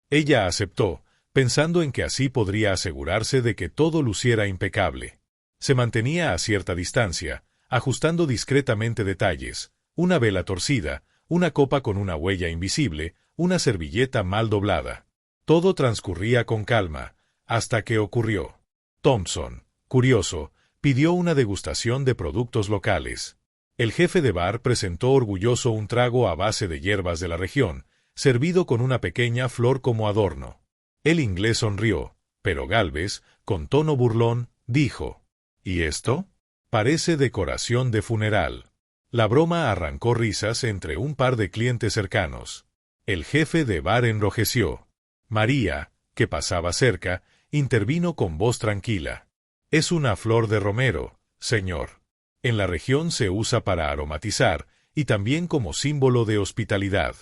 Ella aceptó, pensando en que así podría asegurarse de que todo luciera impecable. Se mantenía a cierta distancia, ajustando discretamente detalles: una vela torcida, una copa con una huella invisible, una servilleta mal doblada. Todo transcurría con calma, hasta que ocurrió. Thompson, curioso, pidió una degustación de productos locales. El jefe de bar presentó orgulloso un trago a base de hierbas de la región, servido con una pequeña flor como adorno. El inglés sonrió, pero Gálvez, con tono burlón, dijo: «¿Y esto? Parece decoración de funeral». La broma arrancó risas entre un par de clientes cercanos. El jefe de bar enrojeció. María, que pasaba cerca, intervino con voz tranquila: «Es una flor de romero, señor. En la región se usa para aromatizar, y también como símbolo de hospitalidad».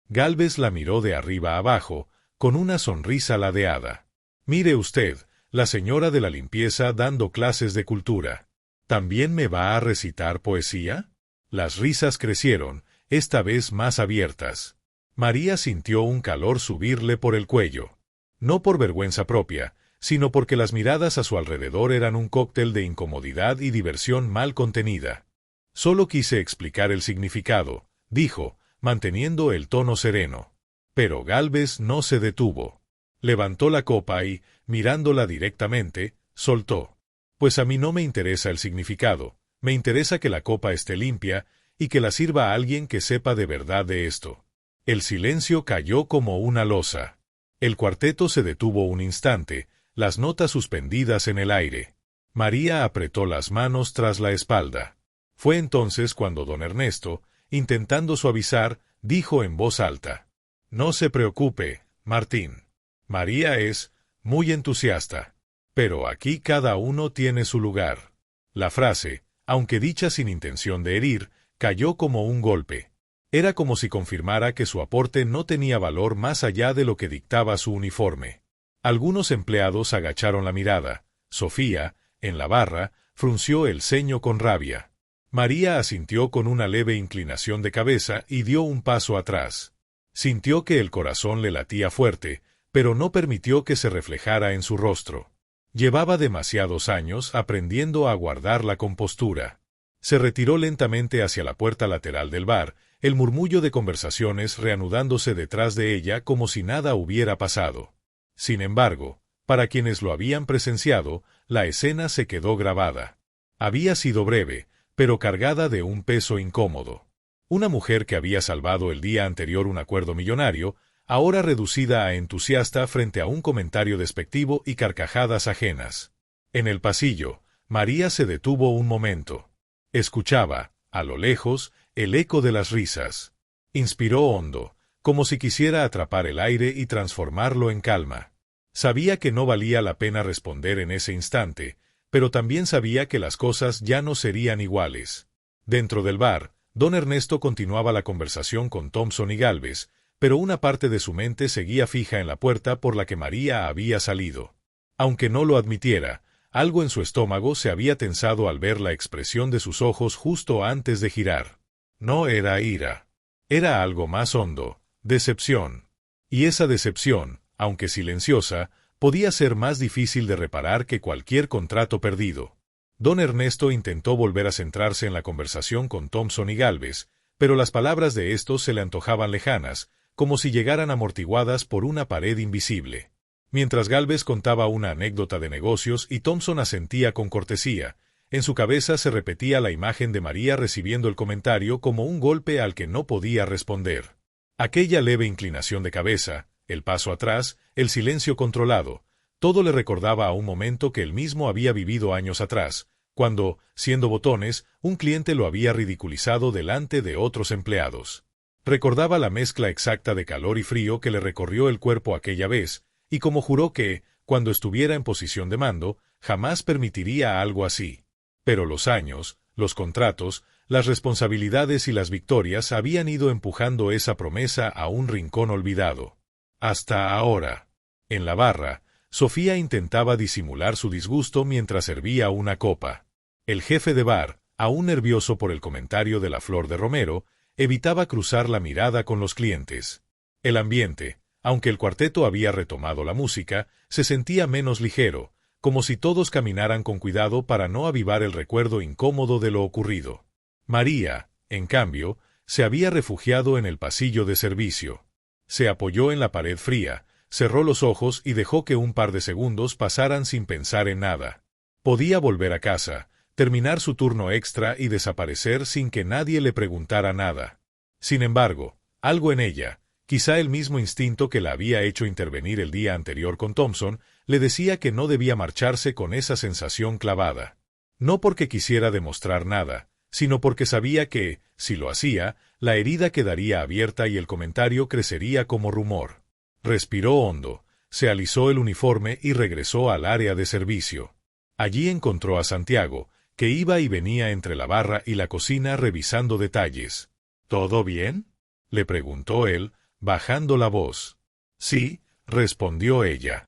Gálvez la miró de arriba abajo, con una sonrisa ladeada. «Mire usted, la señora de la limpieza dando clases de cultura. ¿También me va a recitar poesía?». Las risas crecieron, esta vez más abiertas. María sintió un calor subirle por el cuello. No por vergüenza propia, sino porque las miradas a su alrededor eran un cóctel de incomodidad y diversión mal contenida. «Solo quise explicar el significado», dijo, manteniendo el tono sereno. Pero Gálvez no se detuvo. Levantó la copa y, mirándola directamente, soltó. Pues a mí no me interesa el significado, me interesa que la copa esté limpia y que la sirva a alguien que sepa de verdad de esto. El silencio cayó como una losa. El cuarteto se detuvo un instante, las notas suspendidas en el aire. María apretó las manos tras la espalda. Fue entonces cuando don Ernesto, intentando suavizar, dijo en voz alta: «No se preocupe, Martín. María es muy entusiasta. Pero aquí cada uno tiene su lugar». La frase, aunque dicha sin intención de herir, cayó como un golpe. Era como si confirmara que su aporte no tenía valor más allá de lo que dictaba su uniforme. Algunos empleados agacharon la mirada. Sofía, en la barra, frunció el ceño con rabia. María asintió con una leve inclinación de cabeza y dio un paso atrás. Sintió que el corazón le latía fuerte, pero no permitió que se reflejara en su rostro. Llevaba demasiados años aprendiendo a guardar la compostura. Se retiró lentamente hacia la puerta lateral del bar, el murmullo de conversaciones reanudándose detrás de ella como si nada hubiera pasado. Sin embargo, para quienes lo habían presenciado, la escena se quedó grabada. Había sido breve, pero cargada de un peso incómodo. Una mujer que había salvado el día anterior un acuerdo millonario, ahora reducida a entusiasta frente a un comentario despectivo y carcajadas ajenas. En el pasillo, María se detuvo un momento. Escuchaba, a lo lejos, el eco de las risas. Inspiró hondo, como si quisiera atrapar el aire y transformarlo en calma. Sabía que no valía la pena responder en ese instante, pero también sabía que las cosas ya no serían iguales. Dentro del bar, don Ernesto continuaba la conversación con Thompson y Gálvez, pero una parte de su mente seguía fija en la puerta por la que María había salido. Aunque no lo admitiera, algo en su estómago se había tensado al ver la expresión de sus ojos justo antes de girar. No era ira. Era algo más hondo, decepción. Y esa decepción, aunque silenciosa, podía ser más difícil de reparar que cualquier contrato perdido. Don Ernesto intentó volver a centrarse en la conversación con Thompson y Gálvez, pero las palabras de estos se le antojaban lejanas, como si llegaran amortiguadas por una pared invisible. Mientras Gálvez contaba una anécdota de negocios y Thompson asentía con cortesía, en su cabeza se repetía la imagen de María recibiendo el comentario como un golpe al que no podía responder. Aquella leve inclinación de cabeza, el paso atrás, el silencio controlado, todo le recordaba a un momento que él mismo había vivido años atrás, cuando, siendo botones, un cliente lo había ridiculizado delante de otros empleados. Recordaba la mezcla exacta de calor y frío que le recorrió el cuerpo aquella vez, y como juró que, cuando estuviera en posición de mando, jamás permitiría algo así. Pero los años, los contratos, las responsabilidades y las victorias habían ido empujando esa promesa a un rincón olvidado. Hasta ahora. En la barra, Sofía intentaba disimular su disgusto mientras servía una copa. El jefe de bar, aún nervioso por el comentario de la flor de romero, evitaba cruzar la mirada con los clientes. El ambiente, aunque el cuarteto había retomado la música, se sentía menos ligero, como si todos caminaran con cuidado para no avivar el recuerdo incómodo de lo ocurrido. María, en cambio, se había refugiado en el pasillo de servicio. Se apoyó en la pared fría, cerró los ojos y dejó que un par de segundos pasaran sin pensar en nada. Podía volver a casa, terminar su turno extra y desaparecer sin que nadie le preguntara nada. Sin embargo, algo en ella, quizá el mismo instinto que la había hecho intervenir el día anterior con Thompson, le decía que no debía marcharse con esa sensación clavada. No porque quisiera demostrar nada, sino porque sabía que, si lo hacía, la herida quedaría abierta y el comentario crecería como rumor. Respiró hondo, se alisó el uniforme y regresó al área de servicio. Allí encontró a Santiago, que iba y venía entre la barra y la cocina revisando detalles. «¿Todo bien?», le preguntó él, bajando la voz. «Sí», respondió ella.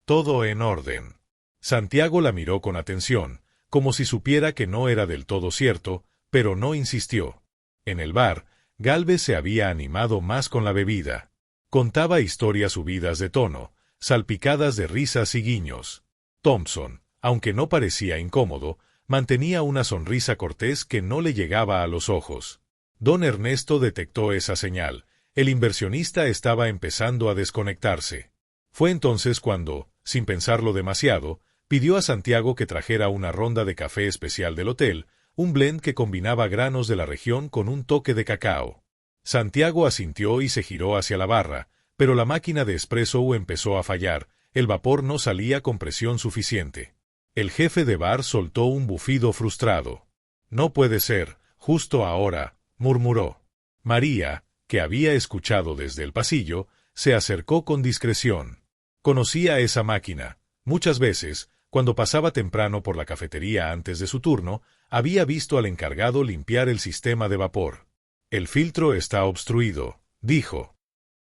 «Todo en orden». Santiago la miró con atención, como si supiera que no era del todo cierto, pero no insistió. En el bar, Gálvez se había animado más con la bebida. Contaba historias subidas de tono, salpicadas de risas y guiños. Thompson, aunque no parecía incómodo, mantenía una sonrisa cortés que no le llegaba a los ojos. Don Ernesto detectó esa señal. El inversionista estaba empezando a desconectarse. Fue entonces cuando, sin pensarlo demasiado, pidió a Santiago que trajera una ronda de café especial del hotel, un blend que combinaba granos de la región con un toque de cacao. Santiago asintió y se giró hacia la barra, pero la máquina de espresso empezó a fallar, el vapor no salía con presión suficiente. El jefe de bar soltó un bufido frustrado. «No puede ser, justo ahora», murmuró. María, que había escuchado desde el pasillo, se acercó con discreción. Conocía esa máquina. Muchas veces, cuando pasaba temprano por la cafetería antes de su turno, había visto al encargado limpiar el sistema de vapor. «El filtro está obstruido», dijo.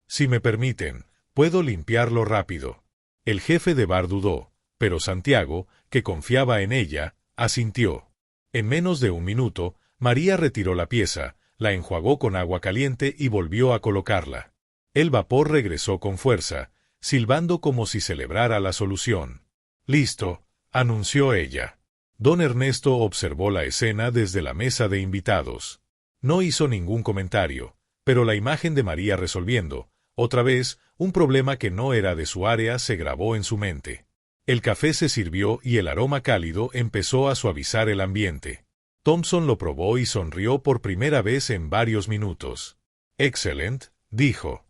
«Si me permiten, puedo limpiarlo rápido». El jefe de bar dudó, pero Santiago, que confiaba en ella, asintió. En menos de un minuto, María retiró la pieza, la enjuagó con agua caliente y volvió a colocarla. El vapor regresó con fuerza, silbando como si celebrara la solución. «Listo», anunció ella. Don Ernesto observó la escena desde la mesa de invitados. No hizo ningún comentario, pero la imagen de María resolviendo, otra vez, un problema que no era de su área se grabó en su mente. El café se sirvió y el aroma cálido empezó a suavizar el ambiente. Thompson lo probó y sonrió por primera vez en varios minutos. «Excellent», dijo.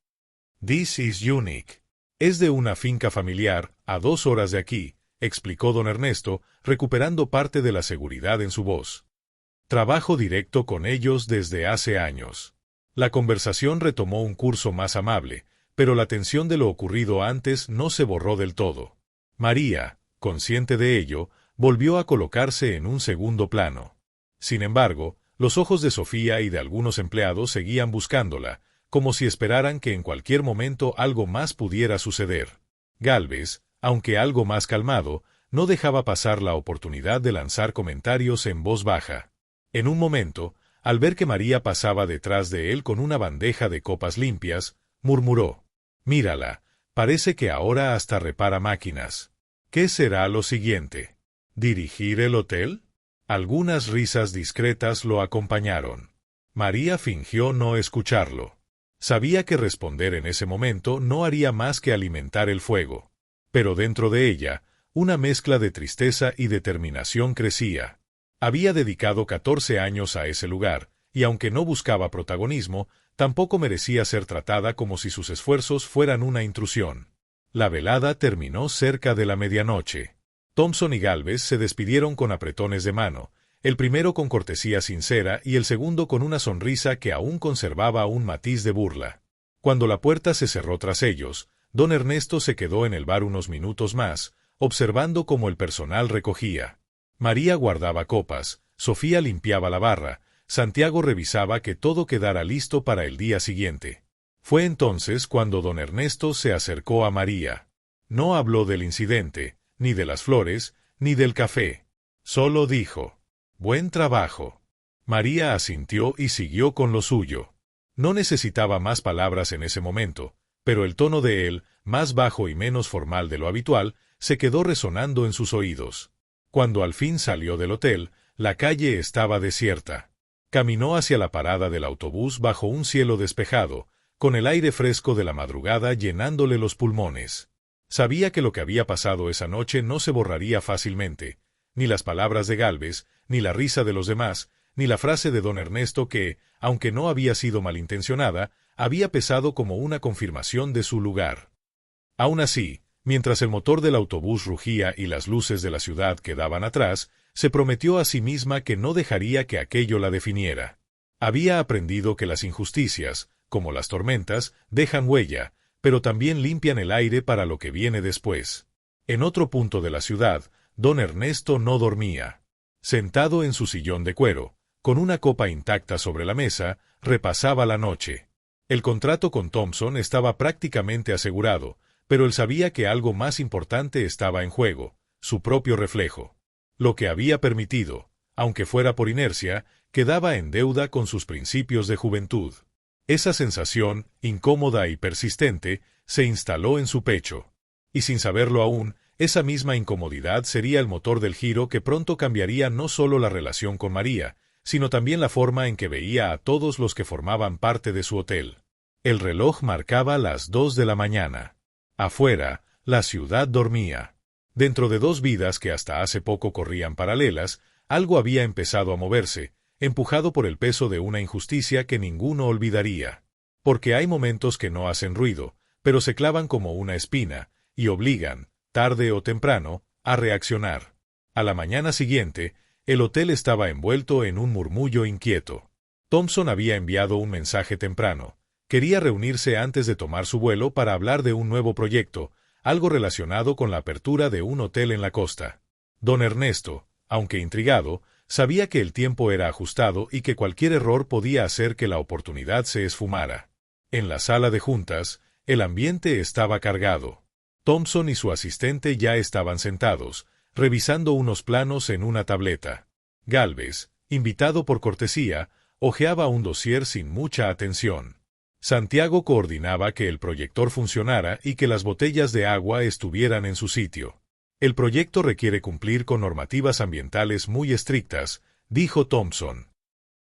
«This is unique. Es de una finca familiar, a 2 horas de aquí», explicó don Ernesto, recuperando parte de la seguridad en su voz. «Trabajo directo con ellos desde hace años». La conversación retomó un curso más amable, pero la tensión de lo ocurrido antes no se borró del todo. María, consciente de ello, volvió a colocarse en un segundo plano. Sin embargo, los ojos de Sofía y de algunos empleados seguían buscándola, como si esperaran que en cualquier momento algo más pudiera suceder. Gálvez, aunque algo más calmado, no dejaba pasar la oportunidad de lanzar comentarios en voz baja. En un momento, al ver que María pasaba detrás de él con una bandeja de copas limpias, murmuró: «Mírala, parece que ahora hasta repara máquinas. ¿Qué será lo siguiente? ¿Dirigir el hotel?». Algunas risas discretas lo acompañaron. María fingió no escucharlo. Sabía que responder en ese momento no haría más que alimentar el fuego. Pero dentro de ella, una mezcla de tristeza y determinación crecía. Había dedicado 14 años a ese lugar, y aunque no buscaba protagonismo, tampoco merecía ser tratada como si sus esfuerzos fueran una intrusión. La velada terminó cerca de la medianoche. Thompson y Gálvez se despidieron con apretones de mano, el primero con cortesía sincera y el segundo con una sonrisa que aún conservaba un matiz de burla. Cuando la puerta se cerró tras ellos, don Ernesto se quedó en el bar unos minutos más, observando cómo el personal recogía. María guardaba copas, Sofía limpiaba la barra, Santiago revisaba que todo quedara listo para el día siguiente. Fue entonces cuando don Ernesto se acercó a María. No habló del incidente, ni de las flores, ni del café. Solo dijo: «Buen trabajo». María asintió y siguió con lo suyo. No necesitaba más palabras en ese momento, pero el tono de él, más bajo y menos formal de lo habitual, se quedó resonando en sus oídos. Cuando al fin salió del hotel, la calle estaba desierta. Caminó hacia la parada del autobús bajo un cielo despejado, con el aire fresco de la madrugada llenándole los pulmones. Sabía que lo que había pasado esa noche no se borraría fácilmente, ni las palabras de Gálvez, ni la risa de los demás, ni la frase de don Ernesto que, aunque no había sido malintencionada, había pesado como una confirmación de su lugar. Aún así, mientras el motor del autobús rugía y las luces de la ciudad quedaban atrás, se prometió a sí misma que no dejaría que aquello la definiera. Había aprendido que las injusticias, como las tormentas, dejan huella, pero también limpian el aire para lo que viene después. En otro punto de la ciudad, don Ernesto no dormía. Sentado en su sillón de cuero, con una copa intacta sobre la mesa, repasaba la noche. El contrato con Thompson estaba prácticamente asegurado, pero él sabía que algo más importante estaba en juego, su propio reflejo. Lo que había permitido, aunque fuera por inercia, quedaba en deuda con sus principios de juventud. Esa sensación, incómoda y persistente, se instaló en su pecho. Y sin saberlo aún, esa misma incomodidad sería el motor del giro que pronto cambiaría no solo la relación con María, sino también la forma en que veía a todos los que formaban parte de su hotel. El reloj marcaba las 2 de la mañana. Afuera, la ciudad dormía. Dentro de dos vidas que hasta hace poco corrían paralelas, algo había empezado a moverse, empujado por el peso de una injusticia que ninguno olvidaría. Porque hay momentos que no hacen ruido, pero se clavan como una espina, y obligan, tarde o temprano, a reaccionar. A la mañana siguiente, el hotel estaba envuelto en un murmullo inquieto. Thompson había enviado un mensaje temprano. Quería reunirse antes de tomar su vuelo para hablar de un nuevo proyecto, algo relacionado con la apertura de un hotel en la costa. Don Ernesto, aunque intrigado, sabía que el tiempo era ajustado y que cualquier error podía hacer que la oportunidad se esfumara. En la sala de juntas, el ambiente estaba cargado. Thompson y su asistente ya estaban sentados, revisando unos planos en una tableta. Gálvez, invitado por cortesía, hojeaba un dossier sin mucha atención. Santiago coordinaba que el proyector funcionara y que las botellas de agua estuvieran en su sitio. El proyecto requiere cumplir con normativas ambientales muy estrictas, dijo Thompson.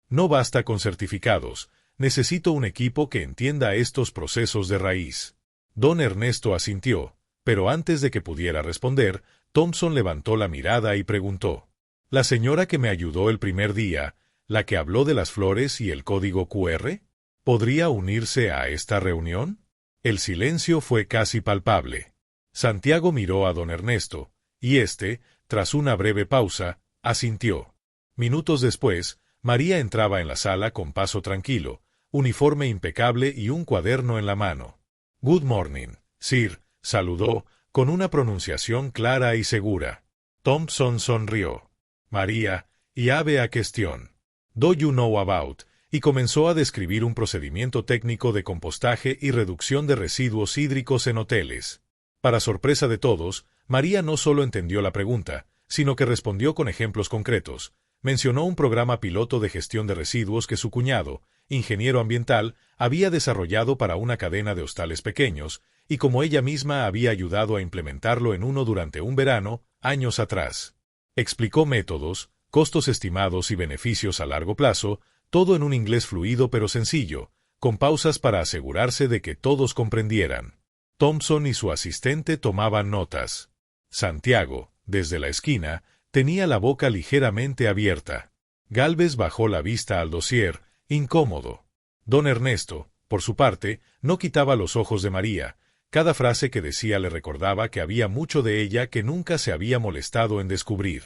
No basta con certificados, necesito un equipo que entienda estos procesos de raíz. Don Ernesto asintió, pero antes de que pudiera responder, Thompson levantó la mirada y preguntó: ¿La señora que me ayudó el primer día, la que habló de las flores y el código QR? ¿Podría unirse a esta reunión? El silencio fue casi palpable. Santiago miró a don Ernesto, y éste, tras una breve pausa, asintió. Minutos después, María entraba en la sala con paso tranquilo, uniforme impecable y un cuaderno en la mano. «Good morning, sir», saludó, con una pronunciación clara y segura. Thompson sonrió. «María, y have a question. Do you know about?» y comenzó a describir un procedimiento técnico de compostaje y reducción de residuos hídricos en hoteles. Para sorpresa de todos, María no solo entendió la pregunta, sino que respondió con ejemplos concretos. Mencionó un programa piloto de gestión de residuos que su cuñado, ingeniero ambiental, había desarrollado para una cadena de hostales pequeños, y como ella misma había ayudado a implementarlo en uno durante un verano, años atrás. Explicó métodos, costos estimados y beneficios a largo plazo, todo en un inglés fluido pero sencillo, con pausas para asegurarse de que todos comprendieran. Thompson y su asistente tomaban notas. Santiago, desde la esquina, tenía la boca ligeramente abierta. Gálvez bajó la vista al dossier, incómodo. Don Ernesto, por su parte, no quitaba los ojos de María. Cada frase que decía le recordaba que había mucho de ella que nunca se había molestado en descubrir.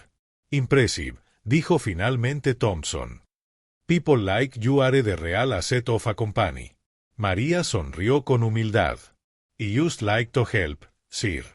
«Impressive», dijo finalmente Thompson. «People like you are the real asset of a company». María sonrió con humildad. «I just like to help, sir.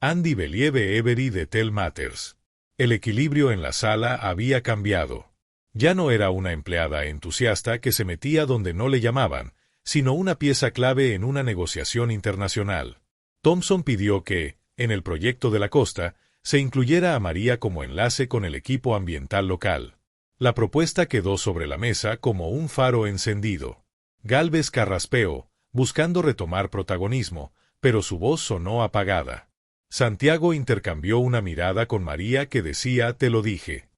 Andy believe every detail matters». El equilibrio en la sala había cambiado. Ya no era una empleada entusiasta que se metía donde no le llamaban, sino una pieza clave en una negociación internacional. Thompson pidió que, en el proyecto de la costa, se incluyera a María como enlace con el equipo ambiental local. La propuesta quedó sobre la mesa como un faro encendido. Gálvez carraspeó, buscando retomar protagonismo, pero su voz sonó apagada. Santiago intercambió una mirada con María que decía «te lo dije».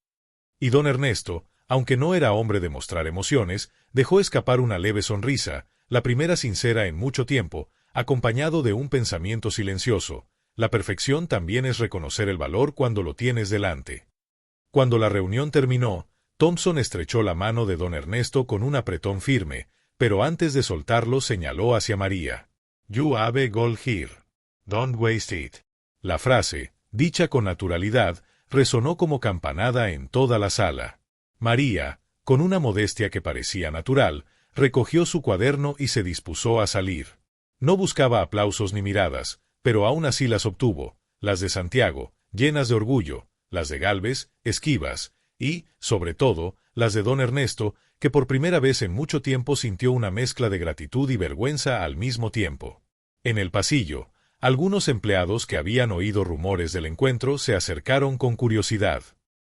Y don Ernesto, aunque no era hombre de mostrar emociones, dejó escapar una leve sonrisa, la primera sincera en mucho tiempo, acompañado de un pensamiento silencioso: la perfección también es reconocer el valor cuando lo tienes delante. Cuando la reunión terminó, Thompson estrechó la mano de don Ernesto con un apretón firme, pero antes de soltarlo señaló hacia María. «You have a goal here. Don't waste it». La frase, dicha con naturalidad, resonó como campanada en toda la sala. María, con una modestia que parecía natural, recogió su cuaderno y se dispuso a salir. No buscaba aplausos ni miradas, pero aún así las obtuvo, las de Santiago, llenas de orgullo, las de Gálvez, esquivas, y, sobre todo, las de don Ernesto, que por primera vez en mucho tiempo sintió una mezcla de gratitud y vergüenza al mismo tiempo. En el pasillo, algunos empleados que habían oído rumores del encuentro se acercaron con curiosidad.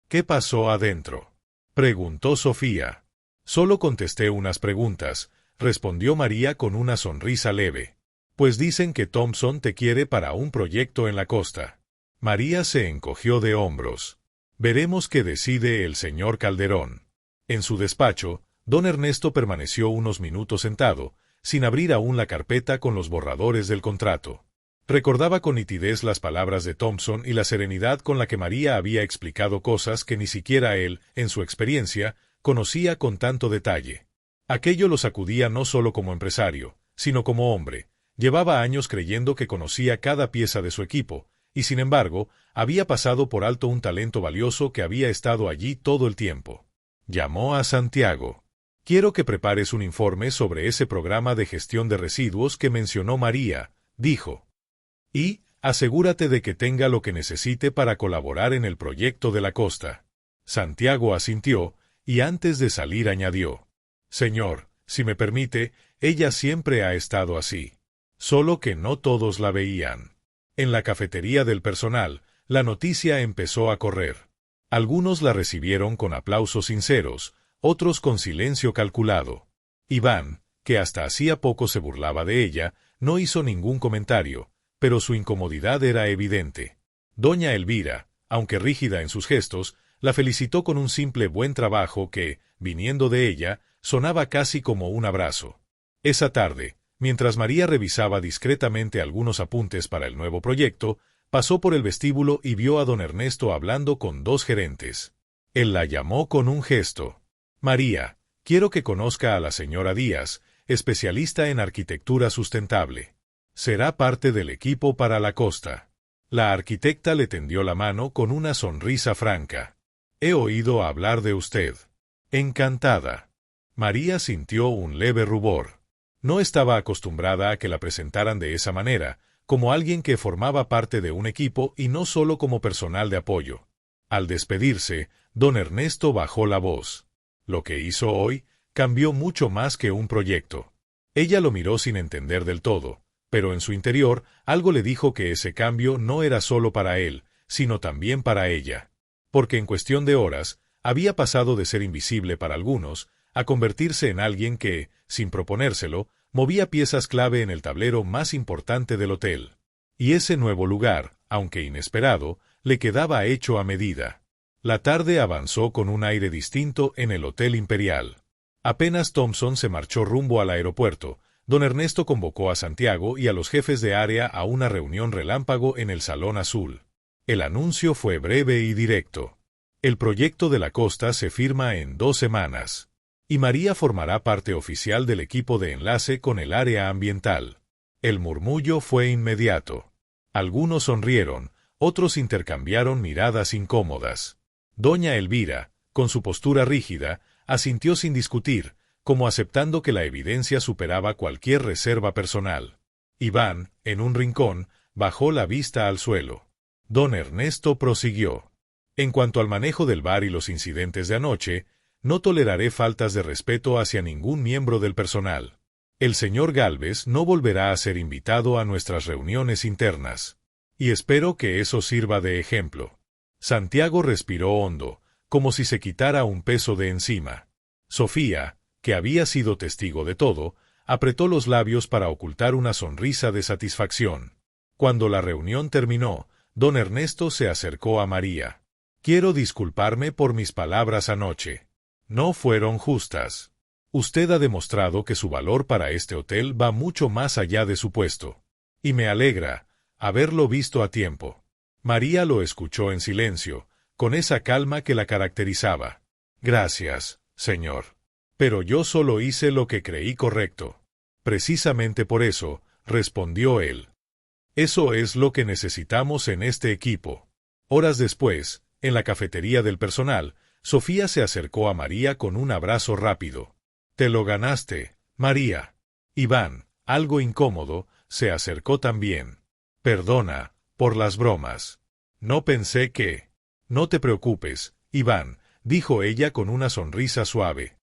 «¿Qué pasó adentro?», preguntó Sofía. «Solo contesté unas preguntas», respondió María con una sonrisa leve. «Pues dicen que Thompson te quiere para un proyecto en la costa». María se encogió de hombros. «Veremos qué decide el señor Calderón». En su despacho, don Ernesto permaneció unos minutos sentado, sin abrir aún la carpeta con los borradores del contrato. Recordaba con nitidez las palabras de Thompson y la serenidad con la que María había explicado cosas que ni siquiera él, en su experiencia, conocía con tanto detalle. Aquello lo sacudía no solo como empresario, sino como hombre. Llevaba años creyendo que conocía cada pieza de su equipo, y sin embargo, había pasado por alto un talento valioso que había estado allí todo el tiempo. Llamó a Santiago. «Quiero que prepares un informe sobre ese programa de gestión de residuos que mencionó María», dijo. «Y asegúrate de que tenga lo que necesite para colaborar en el proyecto de la costa». Santiago asintió, y antes de salir añadió: «Señor, si me permite, ella siempre ha estado así. Solo que no todos la veían». En la cafetería del personal, la noticia empezó a correr. Algunos la recibieron con aplausos sinceros, otros con silencio calculado. Iván, que hasta hacía poco se burlaba de ella, no hizo ningún comentario, pero su incomodidad era evidente. Doña Elvira, aunque rígida en sus gestos, la felicitó con un simple buen trabajo que, viniendo de ella, sonaba casi como un abrazo. Esa tarde, mientras María revisaba discretamente algunos apuntes para el nuevo proyecto, pasó por el vestíbulo y vio a don Ernesto hablando con dos gerentes. Él la llamó con un gesto. «María, quiero que conozca a la señora Díaz, especialista en arquitectura sustentable. Será parte del equipo para la costa». La arquitecta le tendió la mano con una sonrisa franca. «He oído hablar de usted». «Encantada». María sintió un leve rubor. No estaba acostumbrada a que la presentaran de esa manera, como alguien que formaba parte de un equipo y no solo como personal de apoyo. Al despedirse, don Ernesto bajó la voz. Lo que hizo hoy cambió mucho más que un proyecto. Ella lo miró sin entender del todo, pero en su interior algo le dijo que ese cambio no era solo para él, sino también para ella. Porque en cuestión de horas, había pasado de ser invisible para algunos, a convertirse en alguien que, sin proponérselo, movía piezas clave en el tablero más importante del hotel. Y ese nuevo lugar, aunque inesperado, le quedaba hecho a medida. La tarde avanzó con un aire distinto en el Hotel Imperial. Apenas Thompson se marchó rumbo al aeropuerto, don Ernesto convocó a Santiago y a los jefes de área a una reunión relámpago en el Salón Azul. El anuncio fue breve y directo. El proyecto de la costa se firma en 2 semanas. Y María formará parte oficial del equipo de enlace con el área ambiental. El murmullo fue inmediato. Algunos sonrieron, otros intercambiaron miradas incómodas. Doña Elvira, con su postura rígida, asintió sin discutir, como aceptando que la evidencia superaba cualquier reserva personal. Iván, en un rincón, bajó la vista al suelo. Don Ernesto prosiguió. «En cuanto al manejo del bar y los incidentes de anoche, no toleraré faltas de respeto hacia ningún miembro del personal. El señor Gálvez no volverá a ser invitado a nuestras reuniones internas. Y espero que eso sirva de ejemplo». Santiago respiró hondo, como si se quitara un peso de encima. Sofía, que había sido testigo de todo, apretó los labios para ocultar una sonrisa de satisfacción. Cuando la reunión terminó, don Ernesto se acercó a María. «Quiero disculparme por mis palabras anoche. No fueron justas. Usted ha demostrado que su valor para este hotel va mucho más allá de su puesto. Y me alegra haberlo visto a tiempo». María lo escuchó en silencio, con esa calma que la caracterizaba. «Gracias, señor. Pero yo solo hice lo que creí correcto». «Precisamente por eso», respondió él. «Eso es lo que necesitamos en este equipo». Horas después, en la cafetería del personal, Sofía se acercó a María con un abrazo rápido. «Te lo ganaste, María». Iván, algo incómodo, se acercó también. «Perdona por las bromas. No pensé que...». «No te preocupes, Iván», dijo ella con una sonrisa suave.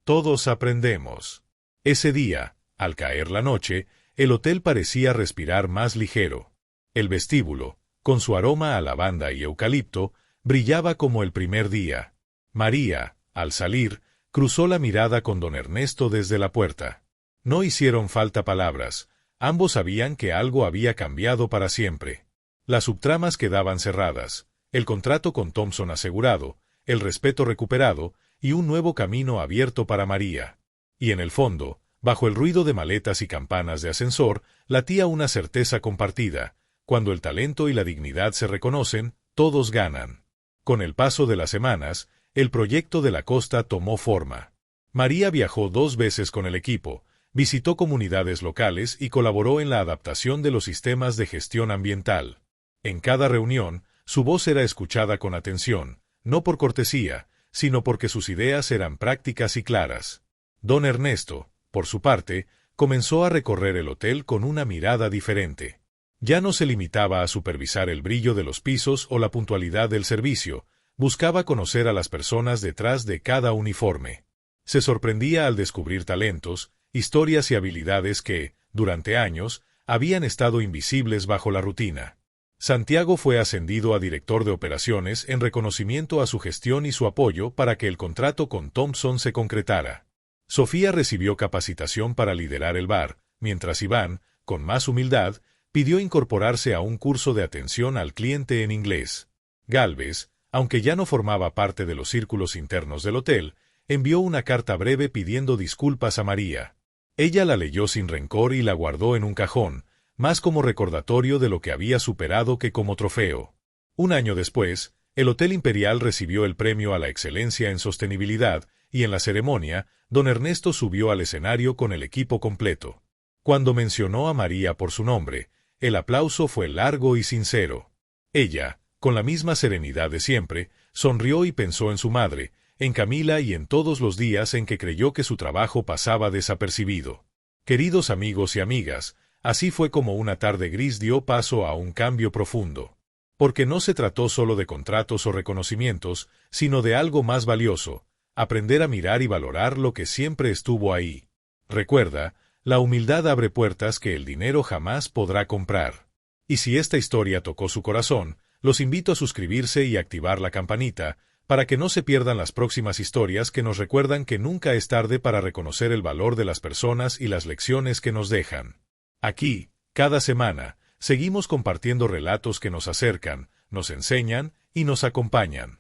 «Todos aprendemos». Ese día, al caer la noche, el hotel parecía respirar más ligero. El vestíbulo, con su aroma a lavanda y eucalipto, brillaba como el primer día. María, al salir, cruzó la mirada con don Ernesto desde la puerta. No hicieron falta palabras, ambos sabían que algo había cambiado para siempre. Las subtramas quedaban cerradas, el contrato con Thompson asegurado, el respeto recuperado y un nuevo camino abierto para María. Y en el fondo, Bajo el ruido de maletas y campanas de ascensor, latía una certeza compartida: cuando el talento y la dignidad se reconocen, todos ganan. Con el paso de las semanas, el proyecto de la costa tomó forma. María viajó 2 veces con el equipo, visitó comunidades locales y colaboró en la adaptación de los sistemas de gestión ambiental. En cada reunión, su voz era escuchada con atención, no por cortesía, sino porque sus ideas eran prácticas y claras. Don Ernesto, por su parte, comenzó a recorrer el hotel con una mirada diferente. Ya no se limitaba a supervisar el brillo de los pisos o la puntualidad del servicio, buscaba conocer a las personas detrás de cada uniforme. Se sorprendía al descubrir talentos, historias y habilidades que, durante años, habían estado invisibles bajo la rutina. Santiago fue ascendido a director de operaciones en reconocimiento a su gestión y su apoyo para que el contrato con Thompson se concretara. Sofía recibió capacitación para liderar el bar, mientras Iván, con más humildad, pidió incorporarse a un curso de atención al cliente en inglés. Gálvez, aunque ya no formaba parte de los círculos internos del hotel, envió una carta breve pidiendo disculpas a María. Ella la leyó sin rencor y la guardó en un cajón, más como recordatorio de lo que había superado que como trofeo. Un año después, el Hotel Imperial recibió el premio a la excelencia en sostenibilidad, y en la ceremonia, don Ernesto subió al escenario con el equipo completo. Cuando mencionó a María por su nombre, el aplauso fue largo y sincero. Ella, con la misma serenidad de siempre, sonrió y pensó en su madre, en Camila y en todos los días en que creyó que su trabajo pasaba desapercibido. Queridos amigos y amigas, así fue como una tarde gris dio paso a un cambio profundo. Porque no se trató solo de contratos o reconocimientos, sino de algo más valioso: aprender a mirar y valorar lo que siempre estuvo ahí. Recuerda, la humildad abre puertas que el dinero jamás podrá comprar. Y si esta historia tocó su corazón, los invito a suscribirse y activar la campanita, para que no se pierdan las próximas historias que nos recuerdan que nunca es tarde para reconocer el valor de las personas y las lecciones que nos dejan. Aquí, cada semana, seguimos compartiendo relatos que nos acercan, nos enseñan y nos acompañan.